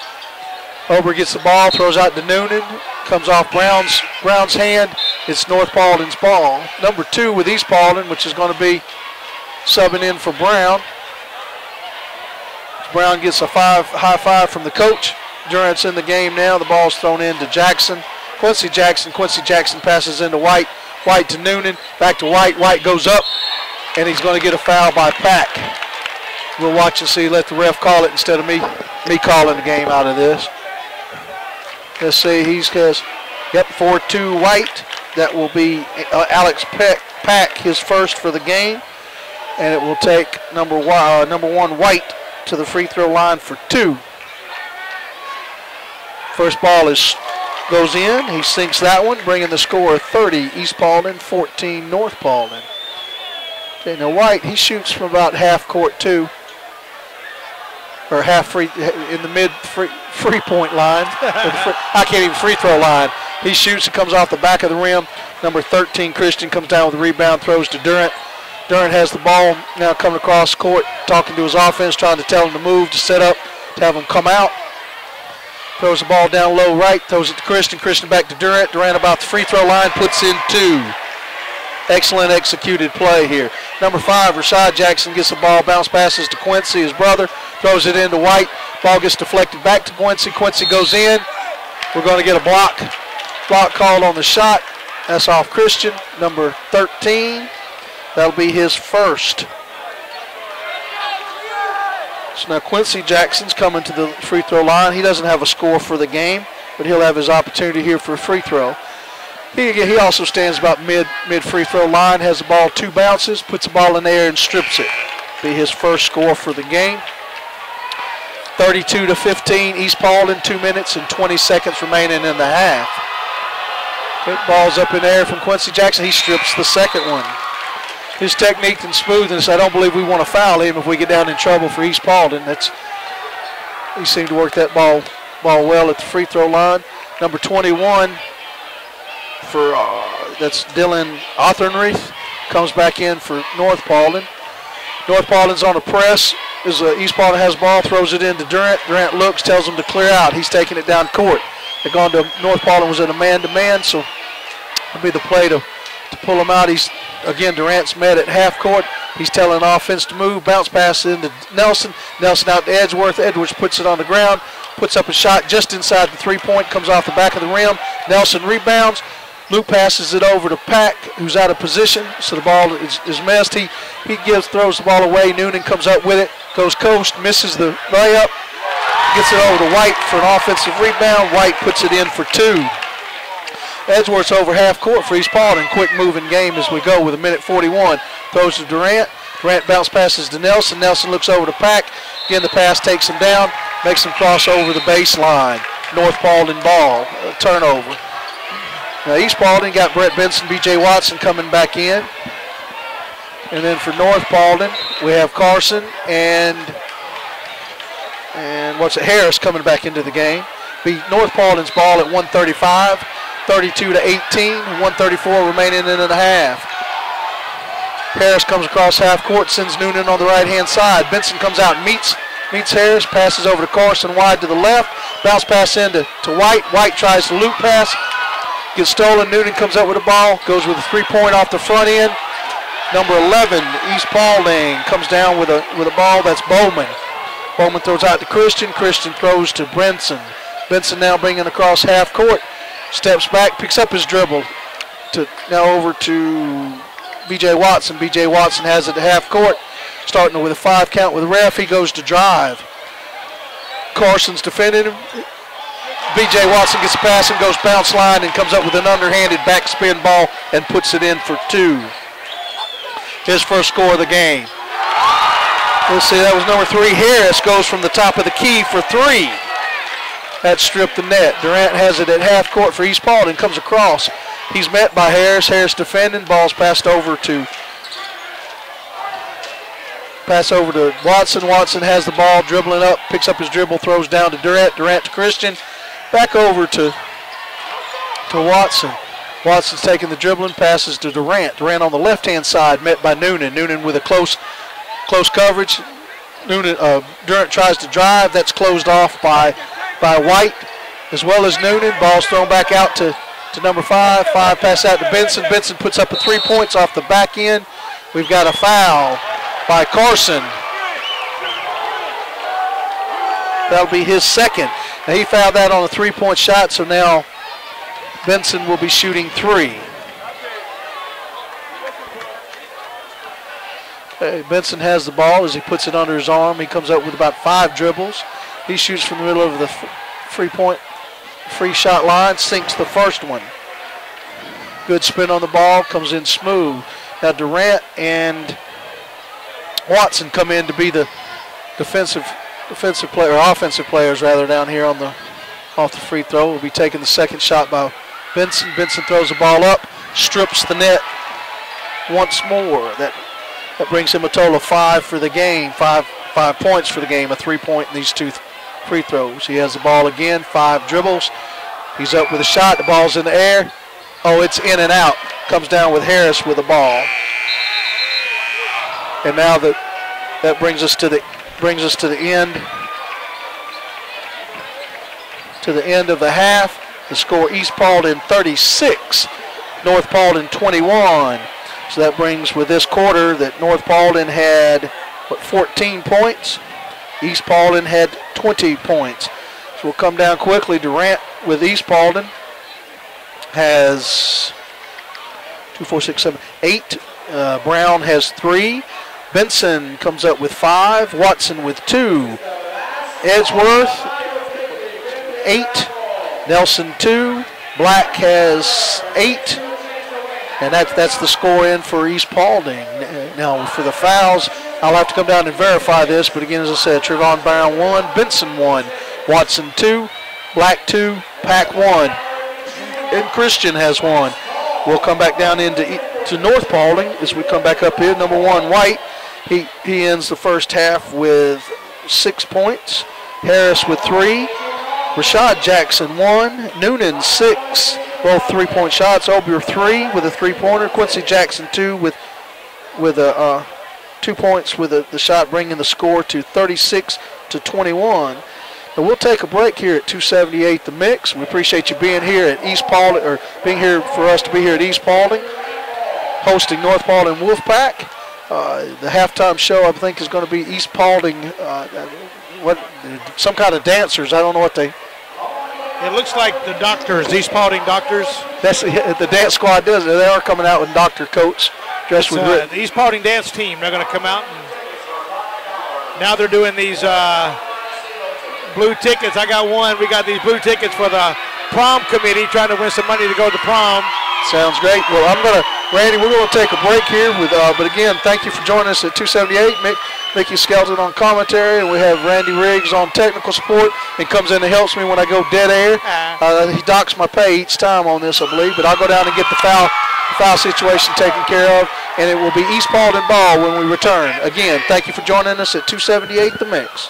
Ober gets the ball, throws out to Noonan. Comes off Brown's hand. It's North Paulding's ball. Number 2 with East Paulding, which is going to be subbing in for Brown. Brown gets a high five from the coach. Durant's in the game now. The ball's thrown in to Jackson. Quincy Jackson passes into White. White to Noonan. Back to White. White goes up, and he's going to get a foul by Pack. We'll watch and see. Let the ref call it instead of me calling the game out of this. Let's see. He has, 4-2 White. That will be Alex Pack, his first for the game. And it will take number 1 White to the free throw line for 2. First ball goes in. He sinks that one, bringing the score 30 East Paulding, 14 North Paulding. Okay, now White, he shoots from about half court too, or half free in the mid free point line. I can't even free throw line. He shoots. It comes off the back of the rim. Number 13 Christian comes down with the rebound, throws to Durant. Durant has the ball now coming across court, talking to his offense, trying to tell him to move, to set up, to have him come out. Throws the ball down low right, throws it to Christian. Christian back to Durant. Durant about the free throw line, puts in 2. Excellent executed play here. Number 5, Rashad Jackson gets the ball, bounce passes to Quincy, his brother, throws it into White. Ball gets deflected back to Quincy. Quincy goes in. We're going to get a block called on the shot. That's off Christian, number 13. That'll be his first. So now Quincy Jackson's coming to the free throw line. He doesn't have a score for the game, but he'll have his opportunity here for a free throw. He also stands about mid free throw line, has the ball 2 bounces, puts the ball in the air and strips it. Be his first score for the game. 32-15, East Paulding, 2 minutes and 20 seconds remaining in the half. Okay, ball's up in the air from Quincy Jackson. He strips the second one. His technique and smoothness, I don't believe we want to foul him if we get down in trouble for East Paulding. He seemed to work that ball well at the free throw line. Number 21 for that's Dylan Othernreith comes back in for North Paulding. North Paulding's on a press. East Paulding has the ball, throws it into Durant. Durant looks, tells him to clear out. He's taking it down court. They're going to North Paulding was in a man-to-man, so it'll be the play to pull him out. Again, Durant's met at half court. He's telling offense to move. Bounce pass into Nelson. Nelson out to Edgeworth. Edwards puts it on the ground. Puts up a shot just inside the 3-point. Comes off the back of the rim. Nelson rebounds. Luke passes it over to Pack, who's out of position. So the ball is missed. He throws the ball away. Noonan comes up with it. Goes coast. Misses the layup. Gets it over to White for an offensive rebound. White puts it in for 2. Edgeworth's over half court for East Paulding. Quick moving game as we go with 1:41. Throws to Durant. Durant bounce passes to Nelson. Nelson looks over to Pack. Again, the pass takes him down, makes him cross over the baseline. North Paulding ball, turnover. Now East Paulding got Brett Benson, B.J. Watson coming back in. And then for North Paulding, we have Carson and Harris coming back into the game. Be North Paulding's ball at 1:35. 32-18, 1:34 remaining in the half. Harris comes across half court, sends Noonan on the right-hand side. Benson comes out and meets Harris, passes over to Carson wide to the left. Bounce pass into White. White tries to loop pass, gets stolen. Noonan comes up with the ball, goes with a 3-point off the front end. Number 11, East Paulding, comes down with a ball. That's Bowman. Bowman throws out to Christian. Christian throws to Benson. Benson now bringing across half court. Steps back, picks up his dribble. Now over to B.J. Watson. B.J. Watson has it at half court. Starting with a 5 count with the ref. He goes to drive. Carson's defending him. B.J. Watson gets a pass and goes bounce line and comes up with an underhanded backspin ball and puts it in for 2. His first score of the game. We'll see, that was number 3, Harris, goes from the top of the key for 3. That stripped the net. Durant has it at half court for East Paulding, comes across. He's met by Harris. Harris defending, ball's passed over to Watson. Watson has the ball, dribbling up, picks up his dribble, throws down to Durant. Durant to Christian. Back over to Watson. Watson's taking the dribbling, passes to Durant. Durant on the left-hand side, met by Noonan. Noonan with a close coverage. Durant tries to drive. That's closed off by White as well as Noonan. Ball's thrown back out to number 5. 5 pass out to Benson. Benson puts up a 3 points off the back end. We've got a foul by Carson. That'll be his second. Now he fouled that on a 3-point shot, so now Benson will be shooting 3. Benson has the ball as he puts it under his arm. He comes up with about 5 dribbles. He shoots from the middle of the free shot line, sinks the first one. Good spin on the ball, comes in smooth. Now Durant and Watson come in to be the offensive players rather down here off the free throw. Will be taking the second shot by Benson. Benson throws the ball up, strips the net once more. That brings him a total of 5 for the game, 5 points for the game, a 3-point in these 2 free throws. He has the ball again, 5 dribbles. He's up with a shot, the ball's in the air. Oh, it's in and out. Comes down with Harris with the ball. And now that brings us to the end of the half. The score, East Paulding 36, North Paulding 21. So that brings with this quarter that North Paulding had 14 points. East Paulding had 20 points. So we'll come down quickly. Durant with East Paulding has 2, 4, 6, 7, 8. Brown has 3. Benson comes up with 5. Watson with 2. Edgeworth 8. Nelson 2. Black has 8. And that's the score in for East Paulding. Now for the fouls, I'll have to come down and verify this, but again, as I said, Trevon Brown 1, Benson 1, Watson 2, Black 2, Pack 1, and Christian has 1. We'll come back down to North Paulding as we come back up here. Number 1, White, he ends the first half with 6 points. Harris with 3, Rashad Jackson 1, Noonan 6, both 3-point shots. Obier 3 with a 3-pointer. Quincy Jackson 2 with a 2 points with the shot, bringing the score to 36-21. Now we'll take a break here at 278 The Mix. We appreciate you being here at East Paulding, or being here for us to be here at East Paulding, hosting North Paulding Wolfpack. The halftime show, I think, is going to be East Paulding, some kind of dancers. I don't know what they. It looks like the doctors, East Paulding doctors. That's the dance squad does it. They are coming out with doctor coats, dressed with the East Paulding dance team. They're going to come out, and now they're doing these blue tickets. I got one. We got these blue tickets for the prom committee, trying to win some money to go to prom. Sounds great. Well, Randy, we're going to take a break here. But again, thank you for joining us at 278. Mickey Skelton on commentary, and we have Randy Riggs on technical support. He comes in and helps me when I go dead air. He docks my pay each time on this, I believe. But I'll go down and get the foul situation taken care of, and it will be East Paulding ball when we return. Again, thank you for joining us at 278 The Mix.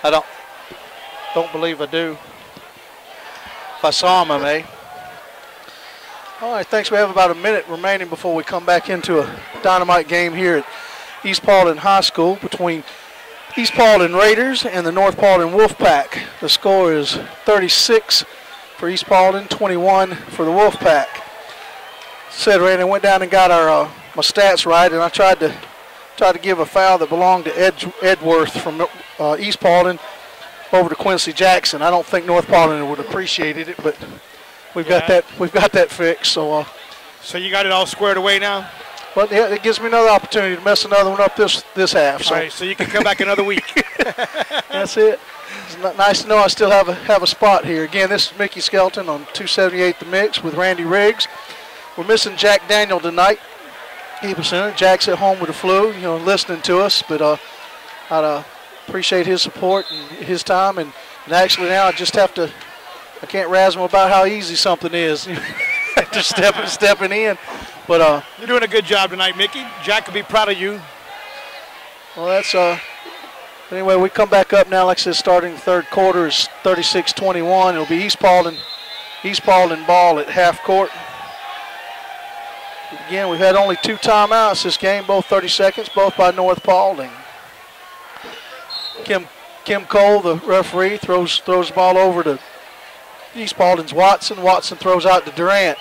I don't believe I do. If I saw him, I may. All right, thanks. We have about a minute remaining before we come back into a dynamite game here at East Paulding High School between East Paulding Raiders and the North Paulding Wolfpack. The score is 36 for East Paulding, 21 for the Wolfpack. Said Randy, went down and got my stats right, and I tried to give a foul that belonged to Edworth from East Paulding over to Quincy Jackson. I don't think North Paulding would have appreciated it, but we've got that fixed. So you got it all squared away now? Well, yeah, it gives me another opportunity to mess another one up this half. So. All right, so you can come back another week. That's it. It's nice to know I still have a spot here. Again, this is Mickey Skelton on 278 The Mix with Randy Riggs. We're missing Jack Daniel tonight. He was in it. Jack's at home with the flu, listening to us. But I'd appreciate his support and his time. And actually now I can't razz him about how easy something is. Just stepping in. But you're doing a good job tonight, Mickey. Jack could be proud of you. Well, that's anyway, we come back up now. Like I said, starting the third quarter is 36-21. It'll be East Paulding ball at half court. Again, we've had only 2 timeouts this game, both 30 seconds, both by North Paulding. Kim Cole, the referee, throws the ball over to East Paulding's Watson. Watson throws out to Durant.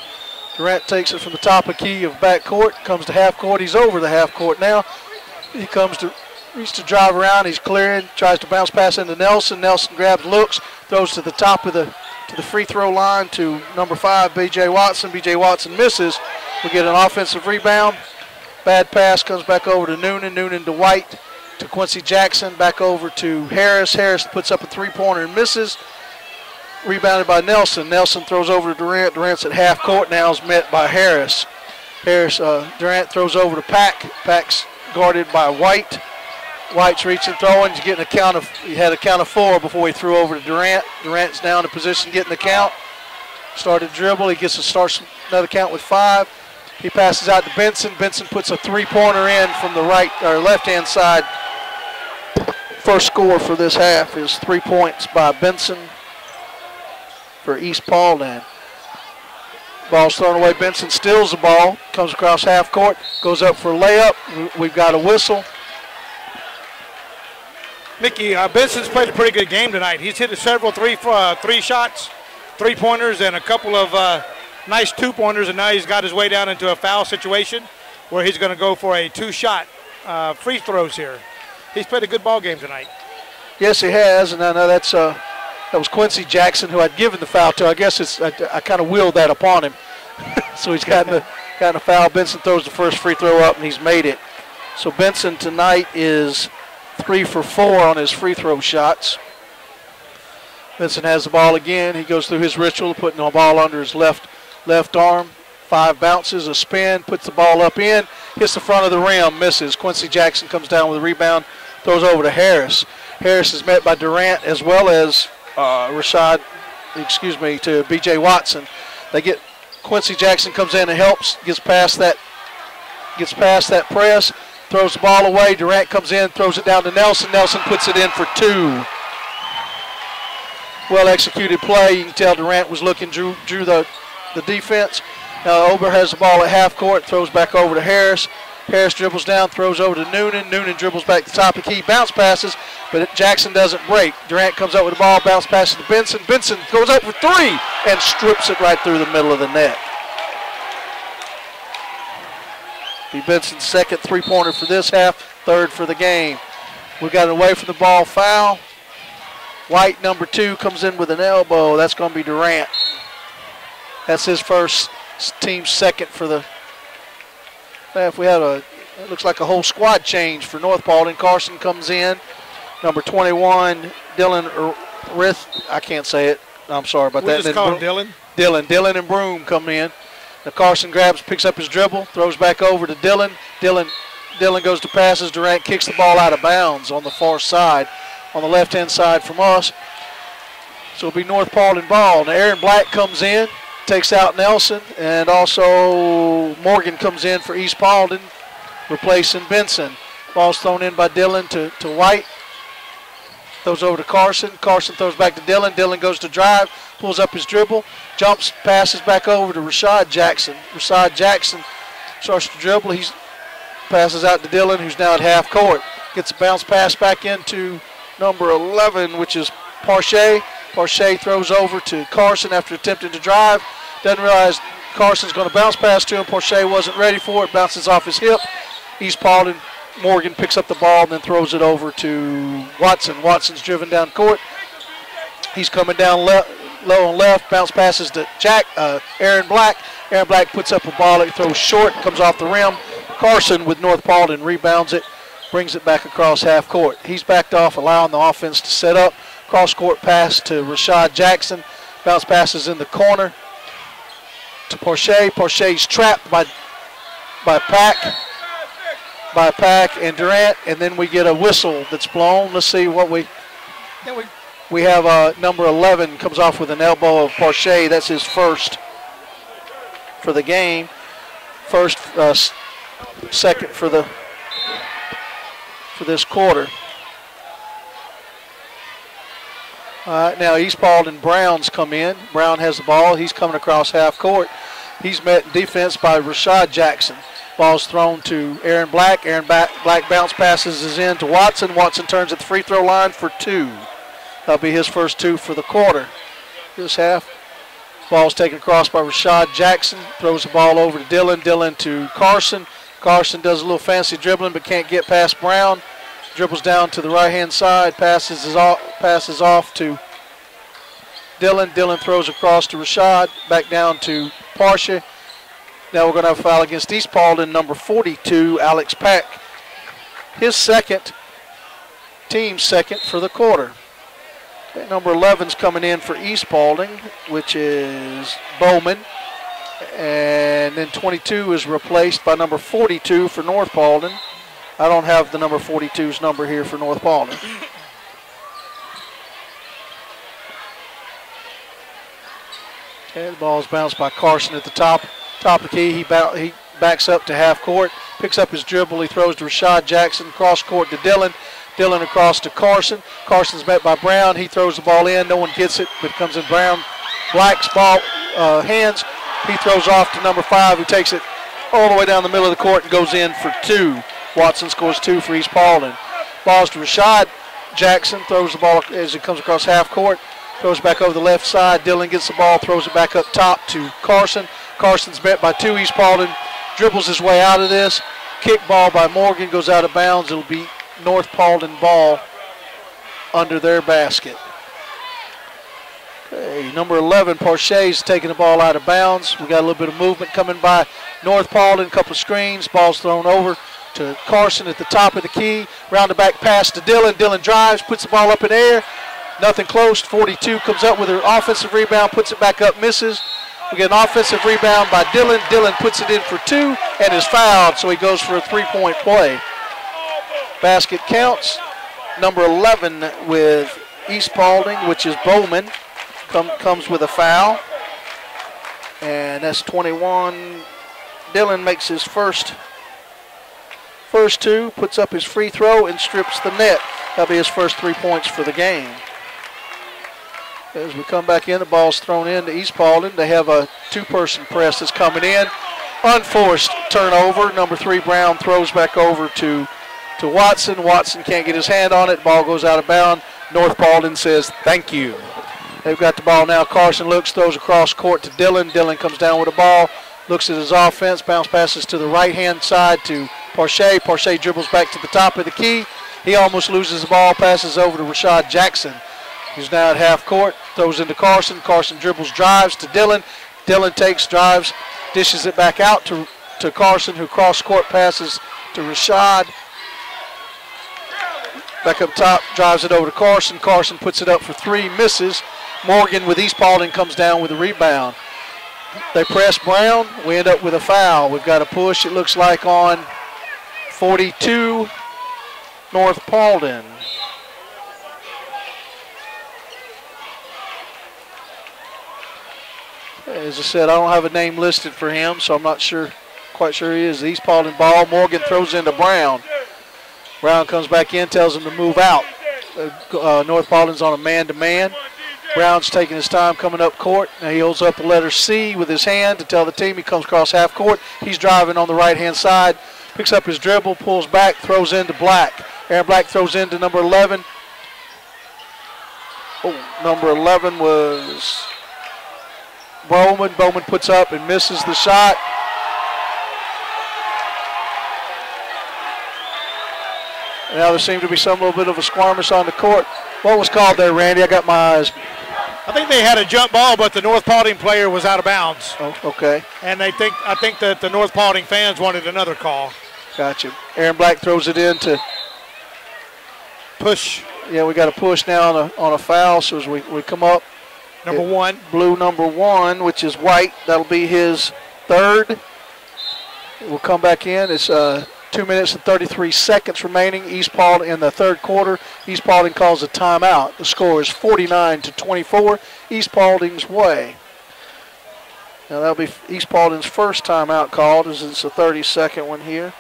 Durant takes it from the top of key of back court, comes to half court. He's over the half court now. He reaches to drive around. He's clearing, tries to bounce pass into Nelson. Nelson grabs, looks, throws to the top of the free throw line to number 5, B.J. Watson. B.J. Watson misses. We get an offensive rebound. Bad pass comes back over to Noonan. Noonan to White, to Quincy Jackson, back over to Harris. Harris puts up a three-pointer and misses. Rebounded by Nelson. Nelson throws over to Durant. Durant's at half court now, is met by Harris. Durant throws over to Pack. Pack's guarded by White. White's reaching, throwing. He had a count of 4 before he threw over to Durant. Durant's now in a position getting the count. Started dribble. He starts another count with 5. He passes out to Benson. Benson puts a three-pointer in from the left-hand side. First score for this half is 3 points by Benson for East Paulding. Ball's thrown away. Benson steals the ball, comes across half court, goes up for a layup. We've got a whistle. Mickey, Benson's played a pretty good game tonight. He's hit several three shots, 3-pointers, and a couple of nice 2-pointers, and now he's got his way down into a foul situation where he's going to go for a 2-shot free throws here. He's played a good ball game tonight. Yes, he has, and I know that was Quincy Jackson who I'd given the foul to. I guess I kind of willed that upon him. So he's gotten a foul. Benson throws the first free throw up, and he's made it. So Benson tonight is 3 for 4 on his free throw shots. Benson has the ball again. He goes through his ritual, putting the ball under his left arm. 5 bounces, a spin, puts the ball up in, hits the front of the rim, misses. Quincy Jackson comes down with a rebound, throws over to Harris. Harris is met by Durant as well as to B.J. Watson. Quincy Jackson comes in and helps, gets past that press, throws the ball away. Durant comes in, throws it down to Nelson. Nelson puts it in for 2. Well executed play. You can tell Durant was looking, drew the defense. Now Ober has the ball at half court, throws back over to Harris. Harris dribbles down, throws over to Noonan. Noonan dribbles back to the top of the key, bounce passes, but Jackson doesn't break. Durant comes up with the ball, bounce passes to Benson. Benson goes up for 3 and strips it right through the middle of the net. Be Benson's second 3-pointer for this half, 3rd for the game. We got an away from the ball foul. White, number 2, comes in with an elbow. That's going to be Durant. That's his first, team's second for the. If we had it looks like a whole squad change for North Paulding. Carson comes in. Number 21, Dylan Rith. I can't say it. I'm sorry about that. Just call him Dylan. Dylan and Broom come in. Now Carson picks up his dribble, throws back over to Dylan. Dylan goes to passes. Durant kicks the ball out of bounds on the far side, on the left-hand side from us. So it'll be North Paulding ball. Now Aaron Black comes in, takes out Nelson, and also Morgan comes in for East Paulding, replacing Benson. Ball's thrown in by Dylan to White. Throws over to Carson. Carson throws back to Dillon. Dillon goes to drive, pulls up his dribble, jumps, passes back over to Rashad Jackson. Rashad Jackson starts to dribble. He passes out to Dillon, who's now at half court. Gets a bounce pass back into number 11, which is Parche. Parche throws over to Carson after attempting to drive. Doesn't realize Carson's going to bounce pass to him. Parche wasn't ready for it. Bounces off his hip. East Paulding. Morgan picks up the ball and then throws it over to Watson. Watson's driven down court. He's coming down low on left. Bounce passes to Aaron Black. Aaron Black puts up a ball. It throws short. Comes off the rim. Carson with North Paulding rebounds it. Brings it back across half court. He's backed off, allowing the offense to set up. Cross court pass to Rashad Jackson. Bounce passes in the corner to Parche. Parche's trapped by Pack and Durant, and then we get a whistle that's blown. Let's see what we have. Number 11 comes off with an elbow of Parche. That's his first for the game. Second for this quarter. All right, now East Paulding Brown's come in. Brown has the ball. He's coming across half court. He's met in defense by Rashad Jackson. Ball's thrown to Aaron Black. Aaron Black bounce passes is in to Watson. Watson turns at the free throw line for 2. That'll be his first 2 for the quarter. This half. Ball's taken across by Rashad Jackson. Throws the ball over to Dillon. Dillon to Carson. Carson does a little fancy dribbling but can't get past Brown. Dribbles down to the right-hand side. Passes off to Dillon. Dillon throws across to Rashad. Back down to Parche. Now we're going to have a foul against East Paulding, number 42, Alex Pack. His second, team's second for the quarter. Okay, number 11's coming in for East Paulding, which is Bowman. And then 22 is replaced by number 42 for North Paulding. I don't have the number 42's number here for North Paulding. Okay, the ball's bounced by Carson at the top of the key. He backs up to half court, picks up his dribble. He throws to Rashad Jackson, cross court to Dillon. Dillon across to Carson. Carson's met by Brown. He throws the ball in. No one gets it, but it comes in Brown. Black's ball hands. He throws off to number 5, who takes it all the way down the middle of the court and goes in for 2. Watson scores 2 for East Paulding. Ball's to Rashad Jackson. Throws the ball as it comes across half court. Throws back over the left side. Dillon gets the ball, throws it back up top to Carson. Carson's met by 2. East Paulding dribbles his way out of this. Kick ball by Morgan goes out of bounds. It'll be North Paulding ball under their basket. Okay, number 11, Parche's taking the ball out of bounds. We got a little bit of movement coming by North Paulding. Couple of screens. Ball's thrown over to Carson at the top of the key. Round the back pass to Dillon. Dillon drives, puts the ball up in the air. Nothing close. 42 comes up with an offensive rebound, puts it back up, misses. We get an offensive rebound by Dillon. Dillon puts it in for 2 and is fouled, so he goes for a 3-point play. Basket counts. Number 11 with East Paulding, which is Bowman, comes with a foul. And that's 21. Dillon makes his first 2, puts up his free throw and strips the net. That'll be his first 3 points for the game. As we come back in, the ball's thrown in to East Paulding. They have a 2-person press that's coming in. Unforced turnover. Number 3, Brown, throws back over to Watson. Watson can't get his hand on it. Ball goes out of bounds. North Paulding says thank you. They've got the ball now. Carson looks, throws across court to Dillon. Dillon comes down with the ball, looks at his offense, bounce passes to the right-hand side to Parche. Parche dribbles back to the top of the key. He almost loses the ball, passes over to Rashad Jackson. He's now at half court, throws into Carson. Carson dribbles, drives to Dillon. Dillon takes, drives, dishes it back out to Carson, who cross-court passes to Rashad. Back up top, drives it over to Carson. Carson puts it up for 3, misses. Morgan with East Paulding comes down with a rebound. They press Brown. We end up with a foul. We've got a push, it looks like, on 42, North Paulding. As I said, I don't have a name listed for him, so I'm not quite sure he is. East Paulding ball. Morgan throws into Brown. Brown comes back in, tells him to move out. North Paulding's on a man-to-man. Brown's taking his time coming up court. Now he holds up the letter C with his hand to tell the team he comes across half court. He's driving on the right-hand side, picks up his dribble, pulls back, throws into Black. Aaron Black throws into number 11. Oh, number 11 was Bowman. Bowman puts up and misses the shot. Now there seemed to be some little bit of a skirmish on the court. What was called there, Randy? I got my eyes. I think they had a jump ball, but the North Paulding player was out of bounds. Oh, okay. And I think that the North Paulding fans wanted another call. Gotcha. Aaron Black throws it in to push. Yeah, we got a push now on a foul. So as we come up, number 1, blue number 1, which is White. That'll be his third. We'll come back in. It's 2 minutes and 33 seconds remaining. East Paulding in the third quarter. East Paulding calls a timeout. The score is 49-24. East Paulding's way. Now that'll be East Paulding's first timeout called, as it's a 30-second one here.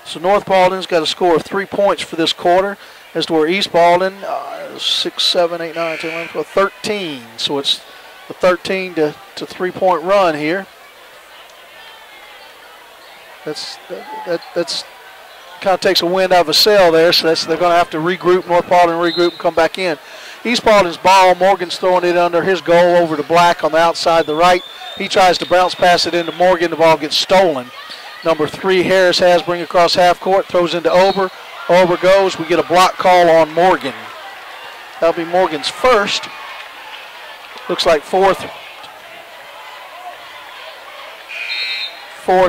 So North Paulding's got a score of 3 points for this quarter, as to where East Paulding 6, 7, 8, 9, 10, 11, 12, 13. So it's a 13 to 3-point run here. That's kind of takes a wind out of a sail there, so they're going to have to regroup. North Paulding regroup and come back in. East Paulding's ball. Morgan's throwing it under his goal over to Black on the outside, the right. He tries to bounce pass it into Morgan. The ball gets stolen. Number 3, Harris has bring across half court, throws into Ober. Ober goes. We get a block call on Morgan. That'll be Morgan's first. Looks like fourth for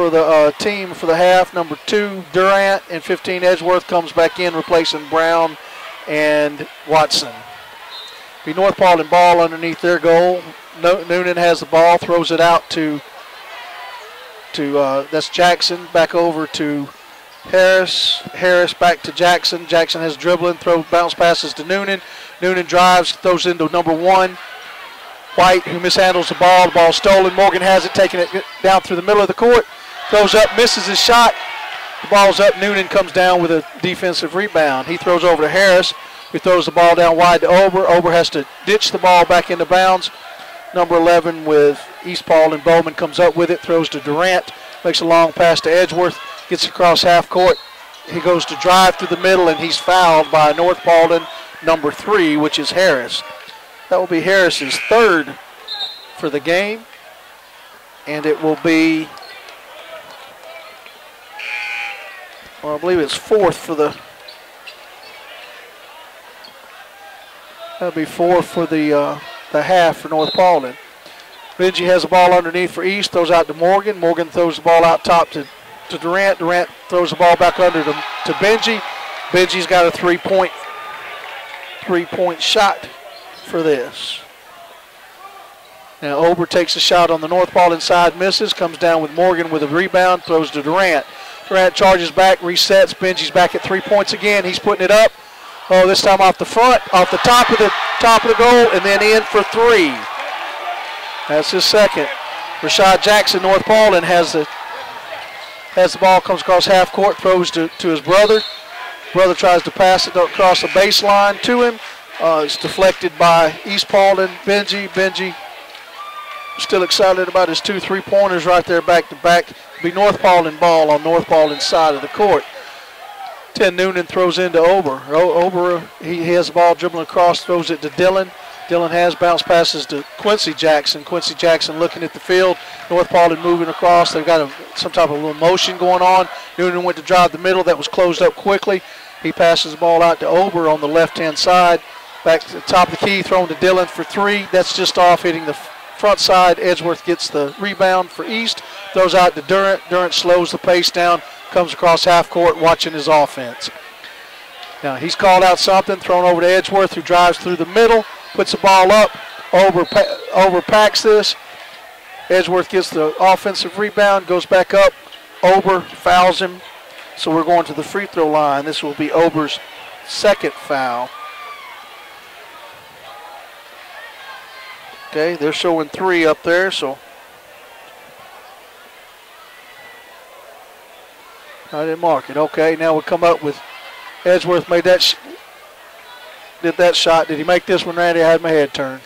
the team for the half. Number 2, Durant, and 15, Edgeworth comes back in, replacing Brown and Watson. Be North Paulding ball underneath their goal. Noonan has the ball, throws it out to that's Jackson, back over to Harris. Harris back to Jackson. Jackson has dribbling, bounce passes to Noonan. Noonan drives, throws into number 1. White, who mishandles the ball. The ball stolen. Morgan has it, taking it down through the middle of the court. Throws up, misses his shot. The ball's up. Noonan comes down with a defensive rebound. He throws over to Harris, who throws the ball down wide to Ober. Ober has to ditch the ball back into bounds. Number 11 with East Paulding. Bowman comes up with it, throws to Durant, makes a long pass to Edgeworth, gets across half court. He goes to drive through the middle, and he's fouled by North Paulding, number 3, which is Harris. That will be Harris's third for the game, and it will be, well, I believe it's fourth for the, that'll be 4 for the half for North Paulding. Benji has the ball underneath for East, throws out to Morgan. Morgan throws the ball out top to Durant. Durant throws the ball back under to Benji. Benji's got a three-point shot for this. Now Ober takes a shot on the North Paulding side, misses, comes down with Morgan with a rebound, throws to Durant. Durant charges back, resets. Benji's back at 3 points again. He's putting it up. Oh, this time off the front, off the top of the goal, and then in for 3. That's his second. Rashad Jackson, North Paulding, has the ball, comes across half court, throws to his brother. Brother tries to pass it across the baseline to him. It's deflected by East Paulding. Benji still excited about his 2 3-pointers right there back to back. It'll be North Paulding ball on North Paulding's side of the court. 10 Noonan throws into Ober. Ober, he has the ball dribbling across, throws it to Dillon. Dillon has bounce passes to Quincy Jackson. Quincy Jackson looking at the field. North Paulding moving across. They've got some type of little motion going on. Noonan went to drive the middle. That was closed up quickly. He passes the ball out to Ober on the left-hand side. Back to the top of the key, thrown to Dillon for 3. That's just off, hitting the front side. Edgeworth gets the rebound for East. Throws out to Durant. Durant slows the pace down. Comes across half court, watching his offense. Now he's called out something, thrown over to Edgeworth, who drives through the middle, puts the ball up. Ober packs this. Edgeworth gets the offensive rebound, goes back up. Ober fouls him. So we're going to the free throw line. This will be Ober's second foul. Okay, they're showing 3 up there, so I didn't mark it. Okay, now we come up with Edgeworth made that did that shot. Did he make this one, Randy? I had my head turned.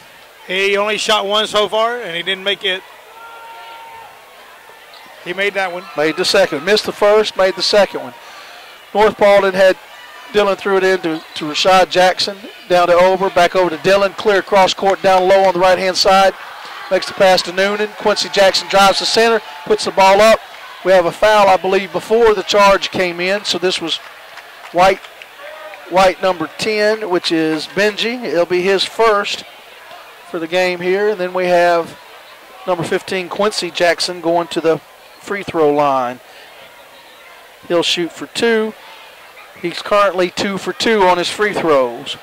He only shot one so far, and he didn't make it. He made that one. Made the second. Missed the first, made the second one. North Paulding had Dillon threw it in to Rashad Jackson. Down to Ober, back over to Dillon. Clear cross court down low on the right-hand side. Makes the pass to Noonan. Quincy Jackson drives the center, puts the ball up. We have a foul, I believe, before the charge came in. So this was White number 10, which is Benji. It'll be his first for the game here. And then we have number 15, Quincy Jackson, going to the free throw line. He'll shoot for 2. He's currently 2 for 2 on his free throws.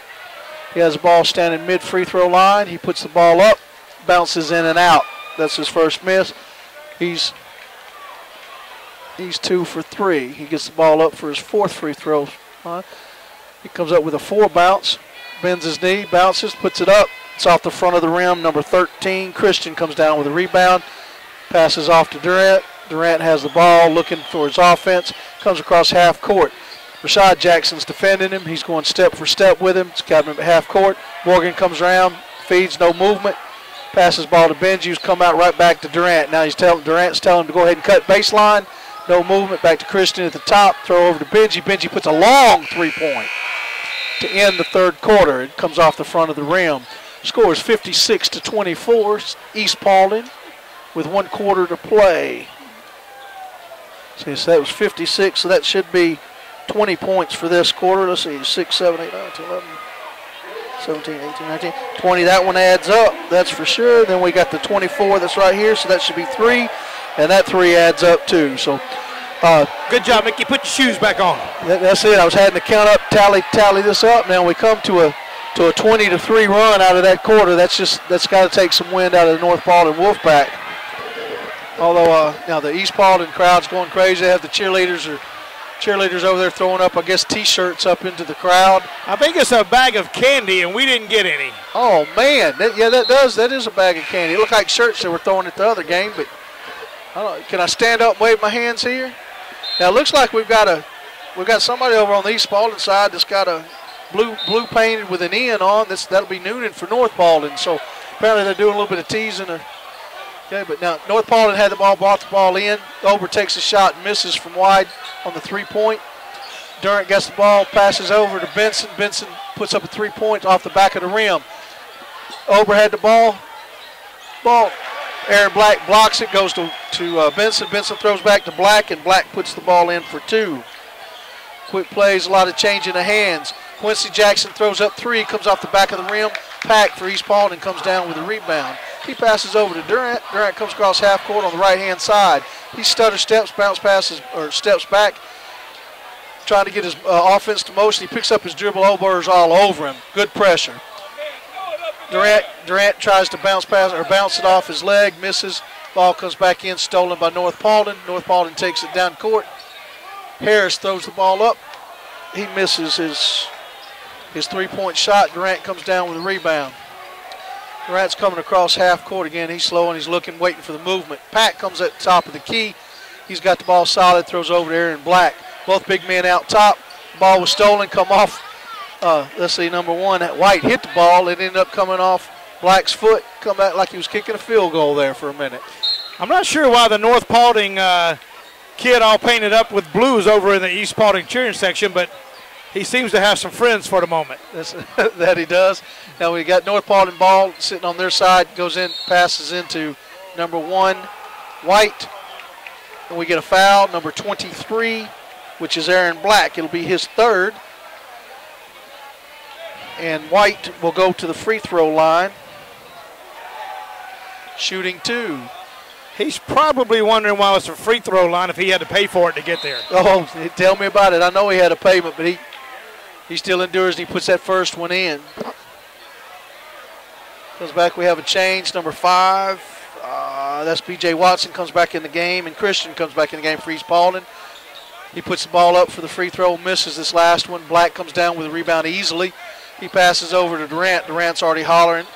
He has the ball standing mid free throw line. He puts the ball up, bounces in and out. That's his first miss. He's 2 for 3. He gets the ball up for his 4th free throw. He comes up with a 4 bounce, bends his knee, bounces, puts it up. It's off the front of the rim. Number 13, Christian, comes down with a rebound, passes off to Durant. Durant has the ball, looking for his offense, comes across half court. Rashad Jackson's defending him. He's going step for step with him. It's got him at half court. Morgan comes around, feeds, no movement. Passes ball to Benji, who's come out right back to Durant. Now Durant's telling him to go ahead and cut baseline. No movement, back to Christian at the top. Throw over to Benji. Benji puts a long 3-point to end the third quarter. It comes off the front of the rim. Score is 56-24. East Paulding with 1 quarter to play. So that was 56, so that should be 20 points for this quarter. Let's see, 6, 7, 8, 9, 10, 11, 17, 18, 19, 20. That one adds up, that's for sure. Then we got the 24 that's right here, so that should be 3. And that 3 adds up too. So, good job, Mickey. Put your shoes back on. That's it. I was having to count up, tally this up. Now we come to a 20-3 run out of that quarter. That's got to take some wind out of the North Paulding Wolfpack. Although now the East Paulding crowd's going crazy. They have the cheerleaders over there throwing up, I guess, T-shirts up into the crowd. I think it's a bag of candy, and we didn't get any. Oh man, that is a bag of candy. It looked like shirts they were throwing at the other game, but I don't know. Can I stand up and wave my hands here? Now it looks like we've got somebody over on the East Paulding side that's got a blue painted with an N on. That'll be Noonan for North Paulding. So apparently they're doing a little bit of teasing. Okay, but now North Paulding had the ball, brought the ball in. Ober takes a shot and misses from wide on the 3-point. Durant gets the ball, passes over to Benson. Benson puts up a 3-point off the back of the rim. Ober had the ball. Aaron Black blocks it, goes to Benson. Benson throws back to Black, and Black puts the ball in for 2. Quick plays, a lot of change in the hands. Quincy Jackson throws up 3, comes off the back of the rim. Pack for East Paulding comes down with a rebound. He passes over to Durant. Durant comes across half court on the right-hand side. He stutter steps, bounce passes, or steps back, trying to get his offense to motion. He picks up his dribble, Ober's all over him. Good pressure. Durant tries to bounce it off his leg, misses. Ball comes back in, stolen by North Paulding. North Paulding takes it down court. Harris throws the ball up. He misses his 3-point shot. Durant comes down with a rebound. Durant's coming across half court again. He's slow and he's looking, waiting for the movement. Pack comes at the top of the key. He's got the ball solid, throws over to Aaron Black. Both big men out top. The ball was stolen, come off. Let's see, number 1, White hit the ball. It ended up coming off Black's foot. Come back like he was kicking a field goal there for a minute. I'm not sure why the North Paulding kid all painted up with blues over in the East Paulding cheering section, but he seems to have some friends for the moment. That he does. Now we got North Paulding ball sitting on their side, goes in, passes into number 1, White. And we get a foul, number 23, which is Aaron Black. It'll be his 3rd. And White will go to the free throw line, shooting 2. He's probably wondering why it's a free throw line if he had to pay for it to get there. Oh, tell me about it. I know he had a payment, but he still endures and he puts that first one in. Comes back, we have a change, number 5. That's B.J. Watson comes back in the game, and Christian comes back in the game for East Paulding. He puts the ball up for the free throw, misses this last one. Black comes down with a rebound easily. He passes over to Durant. Durant's already hollering,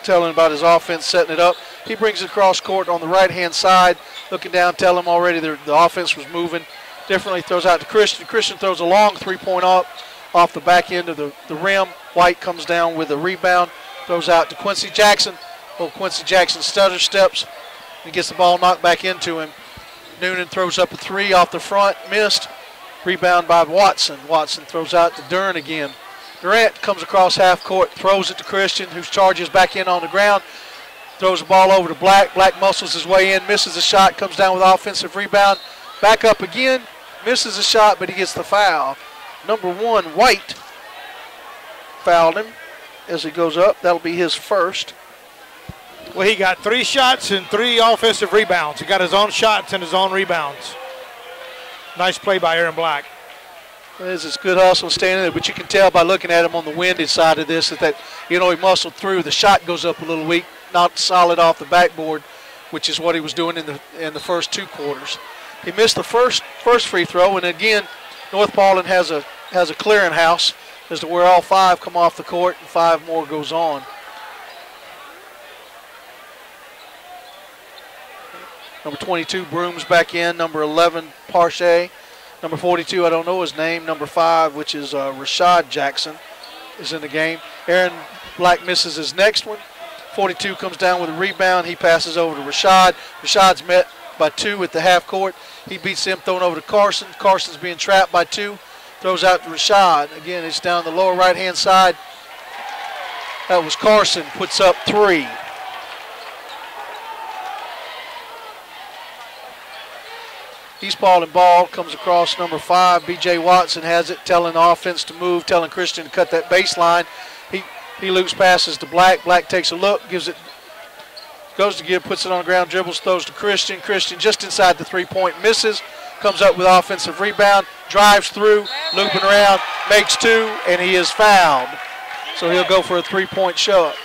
telling about his offense, setting it up. He brings it across court on the right-hand side, looking down, telling him already the offense was moving differently, throws out to Christian. Christian throws a long three-point up off the back end of the rim. White comes down with a rebound, throws out to Quincy Jackson. Oh, Quincy Jackson stutter steps and gets the ball knocked back into him. Noonan throws up a three off the front, missed. Rebound by Watson. Watson throws out to Dern again. Durant comes across half court, throws it to Christian, who charges back in on the ground. Throws the ball over to Black. Black muscles his way in, misses a shot, comes down with offensive rebound. Back up again, misses a shot, but he gets the foul. Number 1, White, fouled him as he goes up. That'll be his first. Well, he got 3 shots and 3 offensive rebounds. He got his own shots and his own rebounds. Nice play by Aaron Black. It's good hustle standing there, but you can tell by looking at him on the winded side of this that he muscled through. The shot goes up a little weak, not solid off the backboard, which is what he was doing in the first 2 quarters. He missed the first free throw, and again, North Paulding has a clearinghouse as to where all 5 come off the court and 5 more goes on. Number 22, Brooms back in. Number 11, Parche. Number 42, I don't know his name. Number 5, which is Rashad Jackson, is in the game. Aaron Black misses his next one. 42 comes down with a rebound. He passes over to Rashad. Rashad's met by 2 at the half court. He beats him, thrown over to Carson. Carson's being trapped by 2. Throws out to Rashad. Again, it's down the lower right-hand side. That was Carson, puts up 3. East Paulding ball comes across number 5. B.J. Watson has it, telling the offense to move, telling Christian to cut that baseline. He loops passes to Black. Black takes a look, gives it, goes to give, puts it on the ground, dribbles, throws to Christian. Christian just inside the 3-point, misses, comes up with offensive rebound, drives through, looping around, makes 2, and he is fouled. So he'll go for a 3-point shot.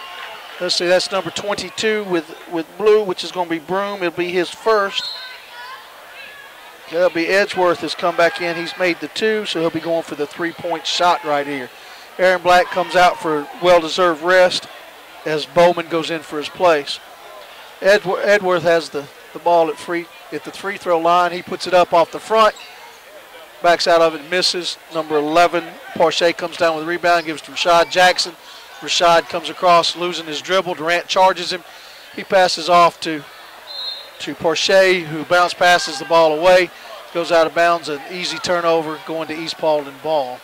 Let's see, that's number 22 with blue, which is going to be Broom. It'll be his first. That'll be Edgeworth has come back in. He's made the 2, so he'll be going for the 3-point shot right here. Aaron Black comes out for well-deserved rest as Bowman goes in for his place. Edgeworth has the ball at the free throw line. He puts it up off the front, backs out of it, misses. Number 11, Parche comes down with a rebound, gives to Rashad Jackson. Rashad comes across, losing his dribble. Durant charges him. He passes off to Parche, who bounce passes the ball away, goes out of bounds, an easy turnover going to East Paulding ball.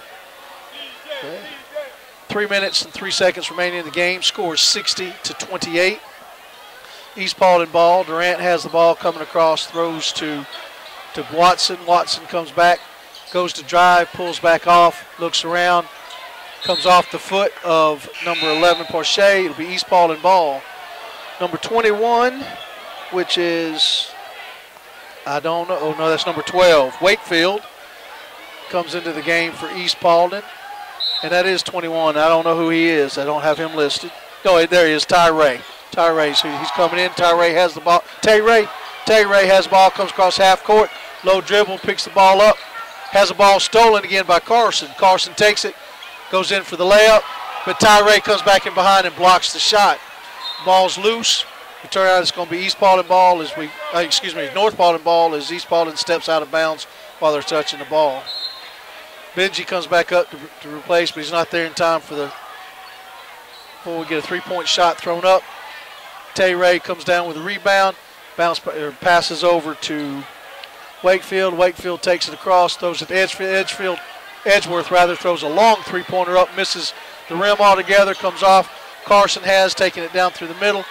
Okay. 3 minutes and 3 seconds remaining in the game. Score 60-28. East Paulding ball. Durant has the ball coming across, throws to Watson. Watson comes back, goes to drive, pulls back off, looks around, comes off the foot of number 11, Parche. It'll be East Paulding ball. Number 21, which is, I don't know. Oh, no, that's number 12. Wakefield comes into the game for East Paulding. And that is 21. I don't know who he is. I don't have him listed. No, there he is, Tyree. Tyree's he's coming in. Tyree has the ball. Tyree has the ball, comes across half court. Low dribble, picks the ball up. Has the ball stolen again by Carson. Carson takes it, goes in for the layup. But Tyree comes back in behind and blocks the shot. Ball's loose. It turns out it's going to be East Paulding ball North Paulding ball as East Paulding steps out of bounds while they're touching the ball. Benji comes back up to replace, but he's not there in time before we get a 3-point shot thrown up. Tay-Ray comes down with a rebound, passes over to Wakefield. Wakefield takes it across, throws it to Edgeworth throws a long 3-pointer up, misses the rim altogether, comes off. Carson has taken it down through the middle.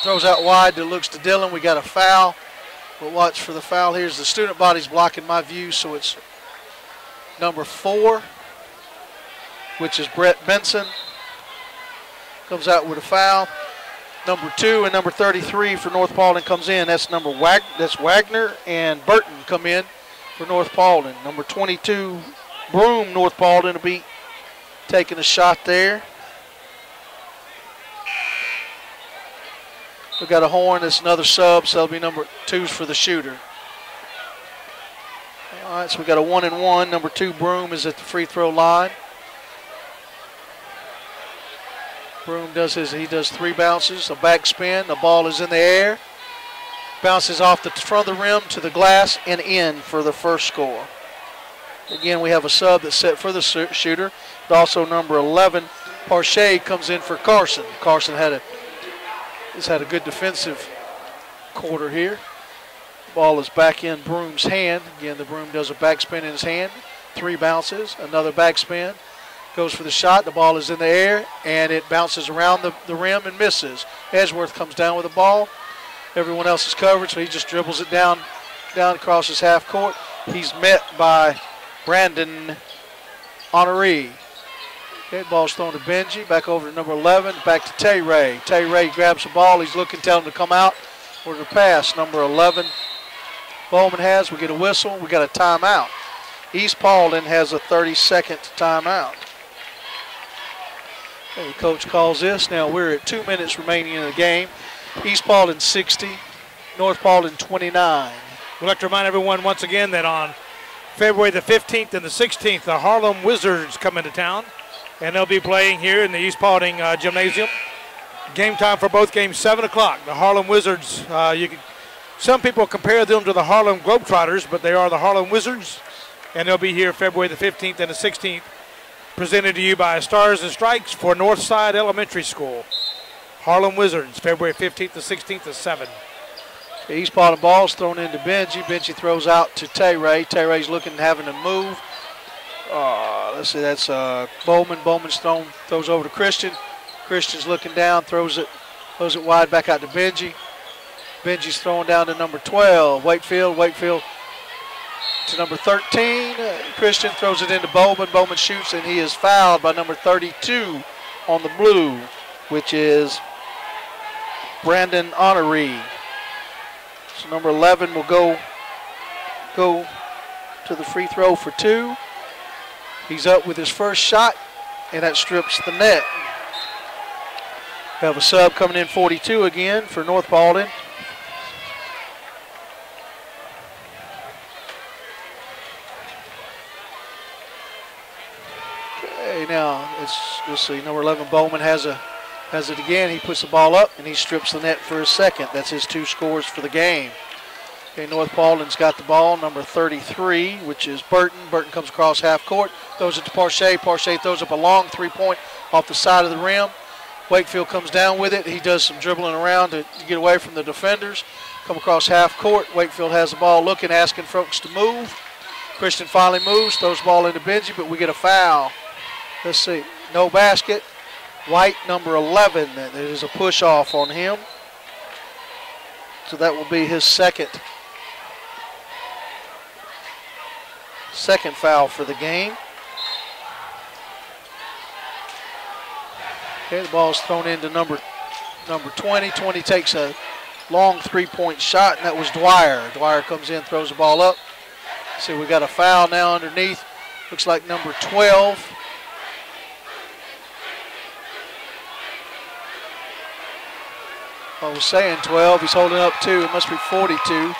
Throws out wide that looks to Dillon. We got a foul. We'll watch for the foul. Here's the student body's blocking my view, so it's number 4, which is Brett Benson. Comes out with a foul. Number 2 and number 33 for North Paulding comes in. That's that's Wagner and Burton come in for North Paulding. Number 22, Broom, North Paulding will be taking a shot there. We've got a horn. That's another sub, so that'll be number 2's for the shooter. All right, so we got a 1-and-1. Number 2, Broom, is at the free throw line. Broom does 3 bounces, a back spin. The ball is in the air. Bounces off the front of the rim to the glass and in for the first score. Again, we have a sub that's set for the shooter. But also number 11, Parche, comes in for Carson. Carson has had a good defensive quarter here. Ball is back in Broom's hand. Again, the Broom does a backspin in his hand. 3 bounces, another backspin. Goes for the shot. The ball is in the air, and it bounces around the rim and misses. Edgeworth comes down with the ball. Everyone else is covered, so he just dribbles it down across his half court. He's met by Brandon Honoree. Okay, ball's thrown to Benji. Back over to number 11. Back to Tay Ray. Tay Ray grabs the ball. He's looking, tell him to come out. Or to pass. Number 11, Bowman has. We get a whistle. We got a timeout. East Paulding has a 30-second timeout. Okay, the coach calls this. Now we're at 2 minutes remaining in the game. East Paulding 60, North Paulding 29. We'd like to remind everyone once again that on February the 15th and the 16th, the Harlem Wizards come into town, and they'll be playing here in the East Paulding Gymnasium. Game time for both games, 7 o'clock. The Harlem Wizards, some people compare them to the Harlem Globetrotters, but they are the Harlem Wizards, and they'll be here February the 15th and the 16th, presented to you by Stars and Strikes for Northside Elementary School. Harlem Wizards, February 15th to 16th at 7. The East Paulding ball is thrown into Benji. Benji throws out to Tay Ray. Tay Ray's looking, having to move. Let's see, that's Bowman. Bowman's throws over to Christian. Christian's looking down, throws it wide back out to Benji. Benji's throwing down to number 12, Wakefield. Wakefield to number 13. Christian throws it into Bowman. Bowman shoots, and he is fouled by number 32 on the blue, which is Brandon Honoree. So number 11 will go to the free throw for 2. He's up with his first shot, and that strips the net. We have a sub coming in, 42 again for North Paulding. Okay, now let's see. Number 11 Bowman has it again. He puts the ball up and he strips the net for his second. That's his 2 scores for the game. Okay, North Paulding's got the ball. Number 33, which is Burton. Burton comes across half court, throws it to Parche. Parche throws up a long 3-point off the side of the rim. Wakefield comes down with it. He does some dribbling around to get away from the defenders. Come across half court. Wakefield has the ball looking, asking folks to move. Christian finally moves, throws the ball into Benji, but we get a foul. Let's see. No basket. White, number 11. There is a push off on him. So that will be his second foul for the game. Okay, the ball is thrown into number 20. 20 takes a long 3-point shot, and that was Dwyer. Dwyer comes in, throws the ball up. See, we got a foul now underneath. Looks like number 12. I was saying 12. He's holding up 2. It must be 42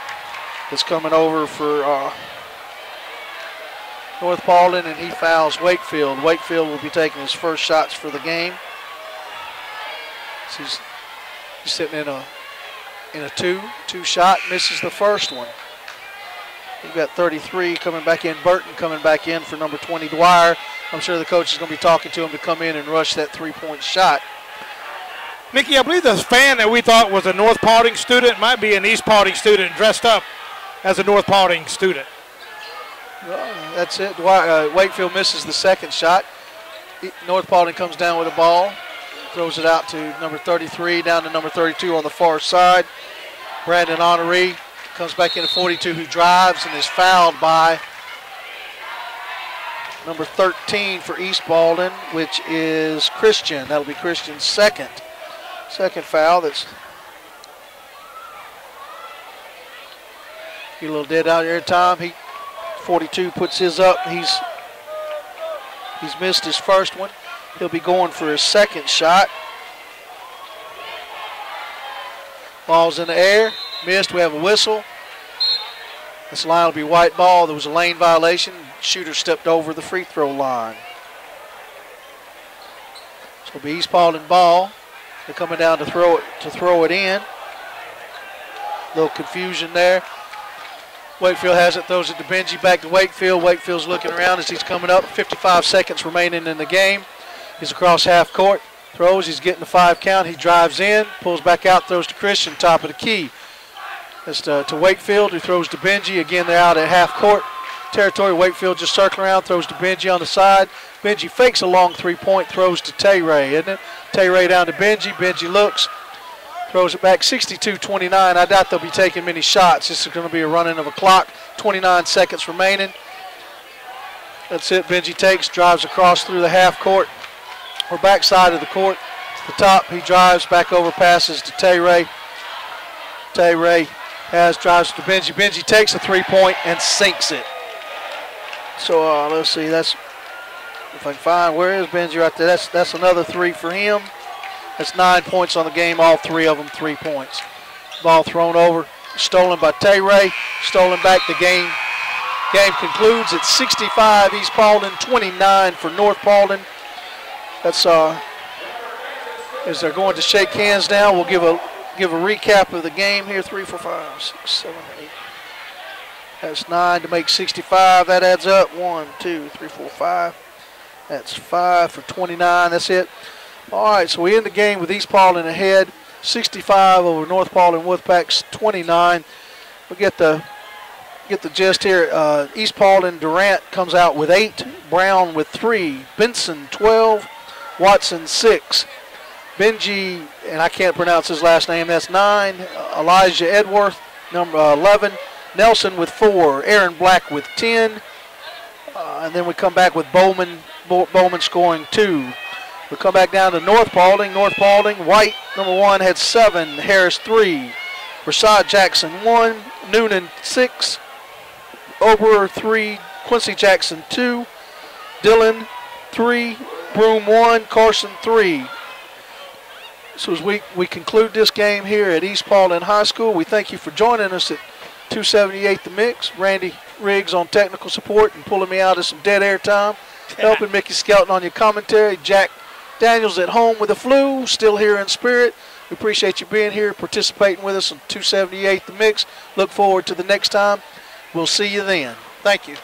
that's coming over for North Paulding, and he fouls Wakefield. Wakefield will be taking his first shots for the game. So he's sitting in a two shot, misses the first one. We've got 33 coming back in. Burton coming back in for number 20, Dwyer. I'm sure the coach is going to be talking to him to come in and rush that 3-point shot. Mickey, I believe this fan that we thought was a North Paulding student might be an East Paulding student dressed up as a North Paulding student. That's it. Wakefield misses the second shot. North Paulding comes down with the ball, throws it out to number 33, down to number 32 on the far side. Brandon Honoree comes back into 42, who drives and is fouled by number 13 for East Paulding, which is Christian. That'll be Christian's second foul. That's get a little dead out here time. 42 puts his up. He's missed his first one. He'll be going for his second shot. Ball's in the air. Missed. We have a whistle. This line will be white ball. There was a lane violation. Shooter stepped over the free throw line. So it'll be East Paulding ball. They're coming down to throw it in. Little confusion there. Wakefield has it, throws it to Benji, back to Wakefield. Wakefield's looking around as he's coming up. 55 seconds remaining in the game. He's across half court. Throws, he's getting the 5 count. He drives in, pulls back out, throws to Christian, top of the key. That's to Wakefield, who throws to Benji. Again, they're out at half court territory. Wakefield just circling around, throws to Benji on the side. Benji fakes a long 3-point, throws to Tay-Ray, isn't it? Tay-Ray down to Benji. Benji looks, throws it back, 62-29. I doubt they'll be taking many shots. This is going to be a running of a clock. 29 seconds remaining. That's it. Benji takes, drives across through the half court, or backside of the court. The top, he drives back over, passes to Tay-Ray. Tay-Ray drives to Benji. Benji takes a 3-point and sinks it. So let's see, that's, if I can find, where is Benji right there? That's another 3 for him. That's 9 points on the game, all 3 of them 3 points. Ball thrown over, stolen by Tay-Ray, stolen back. The game concludes at 65 East Paulding, 29 for North Paulding. That's as they're going to shake hands now, we'll give a recap of the game here. 3, 4, 5, 6, 7, 8. That's 9 to make 65. That adds up. 1, 2, 3, 4, 5. That's 5 for 29. That's it. All right, so we end the game with East Paulding ahead, 65 over North Paulding Wolfpack's 29. We'll get the gist here. East Paulding, Durant comes out with 8, Brown with 3, Benson 12, Watson 6. Benji, and I can't pronounce his last name, that's 9. Elijah Edworth, number 11. Nelson with 4. Aaron Black with 10. And then we come back with Bowman scoring 2. We come back down to North Paulding. White, number 1, had 7. Harris 3. Rashad Jackson 1. Noonan 6. Oberer 3. Quincy Jackson 2. Dillon 3. Broom 1. Carson 3. So as we conclude this game here at East Paulding High School, we thank you for joining us at 278 The Mix. Randy Riggs on technical support and pulling me out of some dead air time. Helping Mickey Skelton on your commentary. Jack Daniels at home with the flu, still here in spirit. We appreciate you being here, participating with us on 278 The Mix. Look forward to the next time. We'll see you then. Thank you.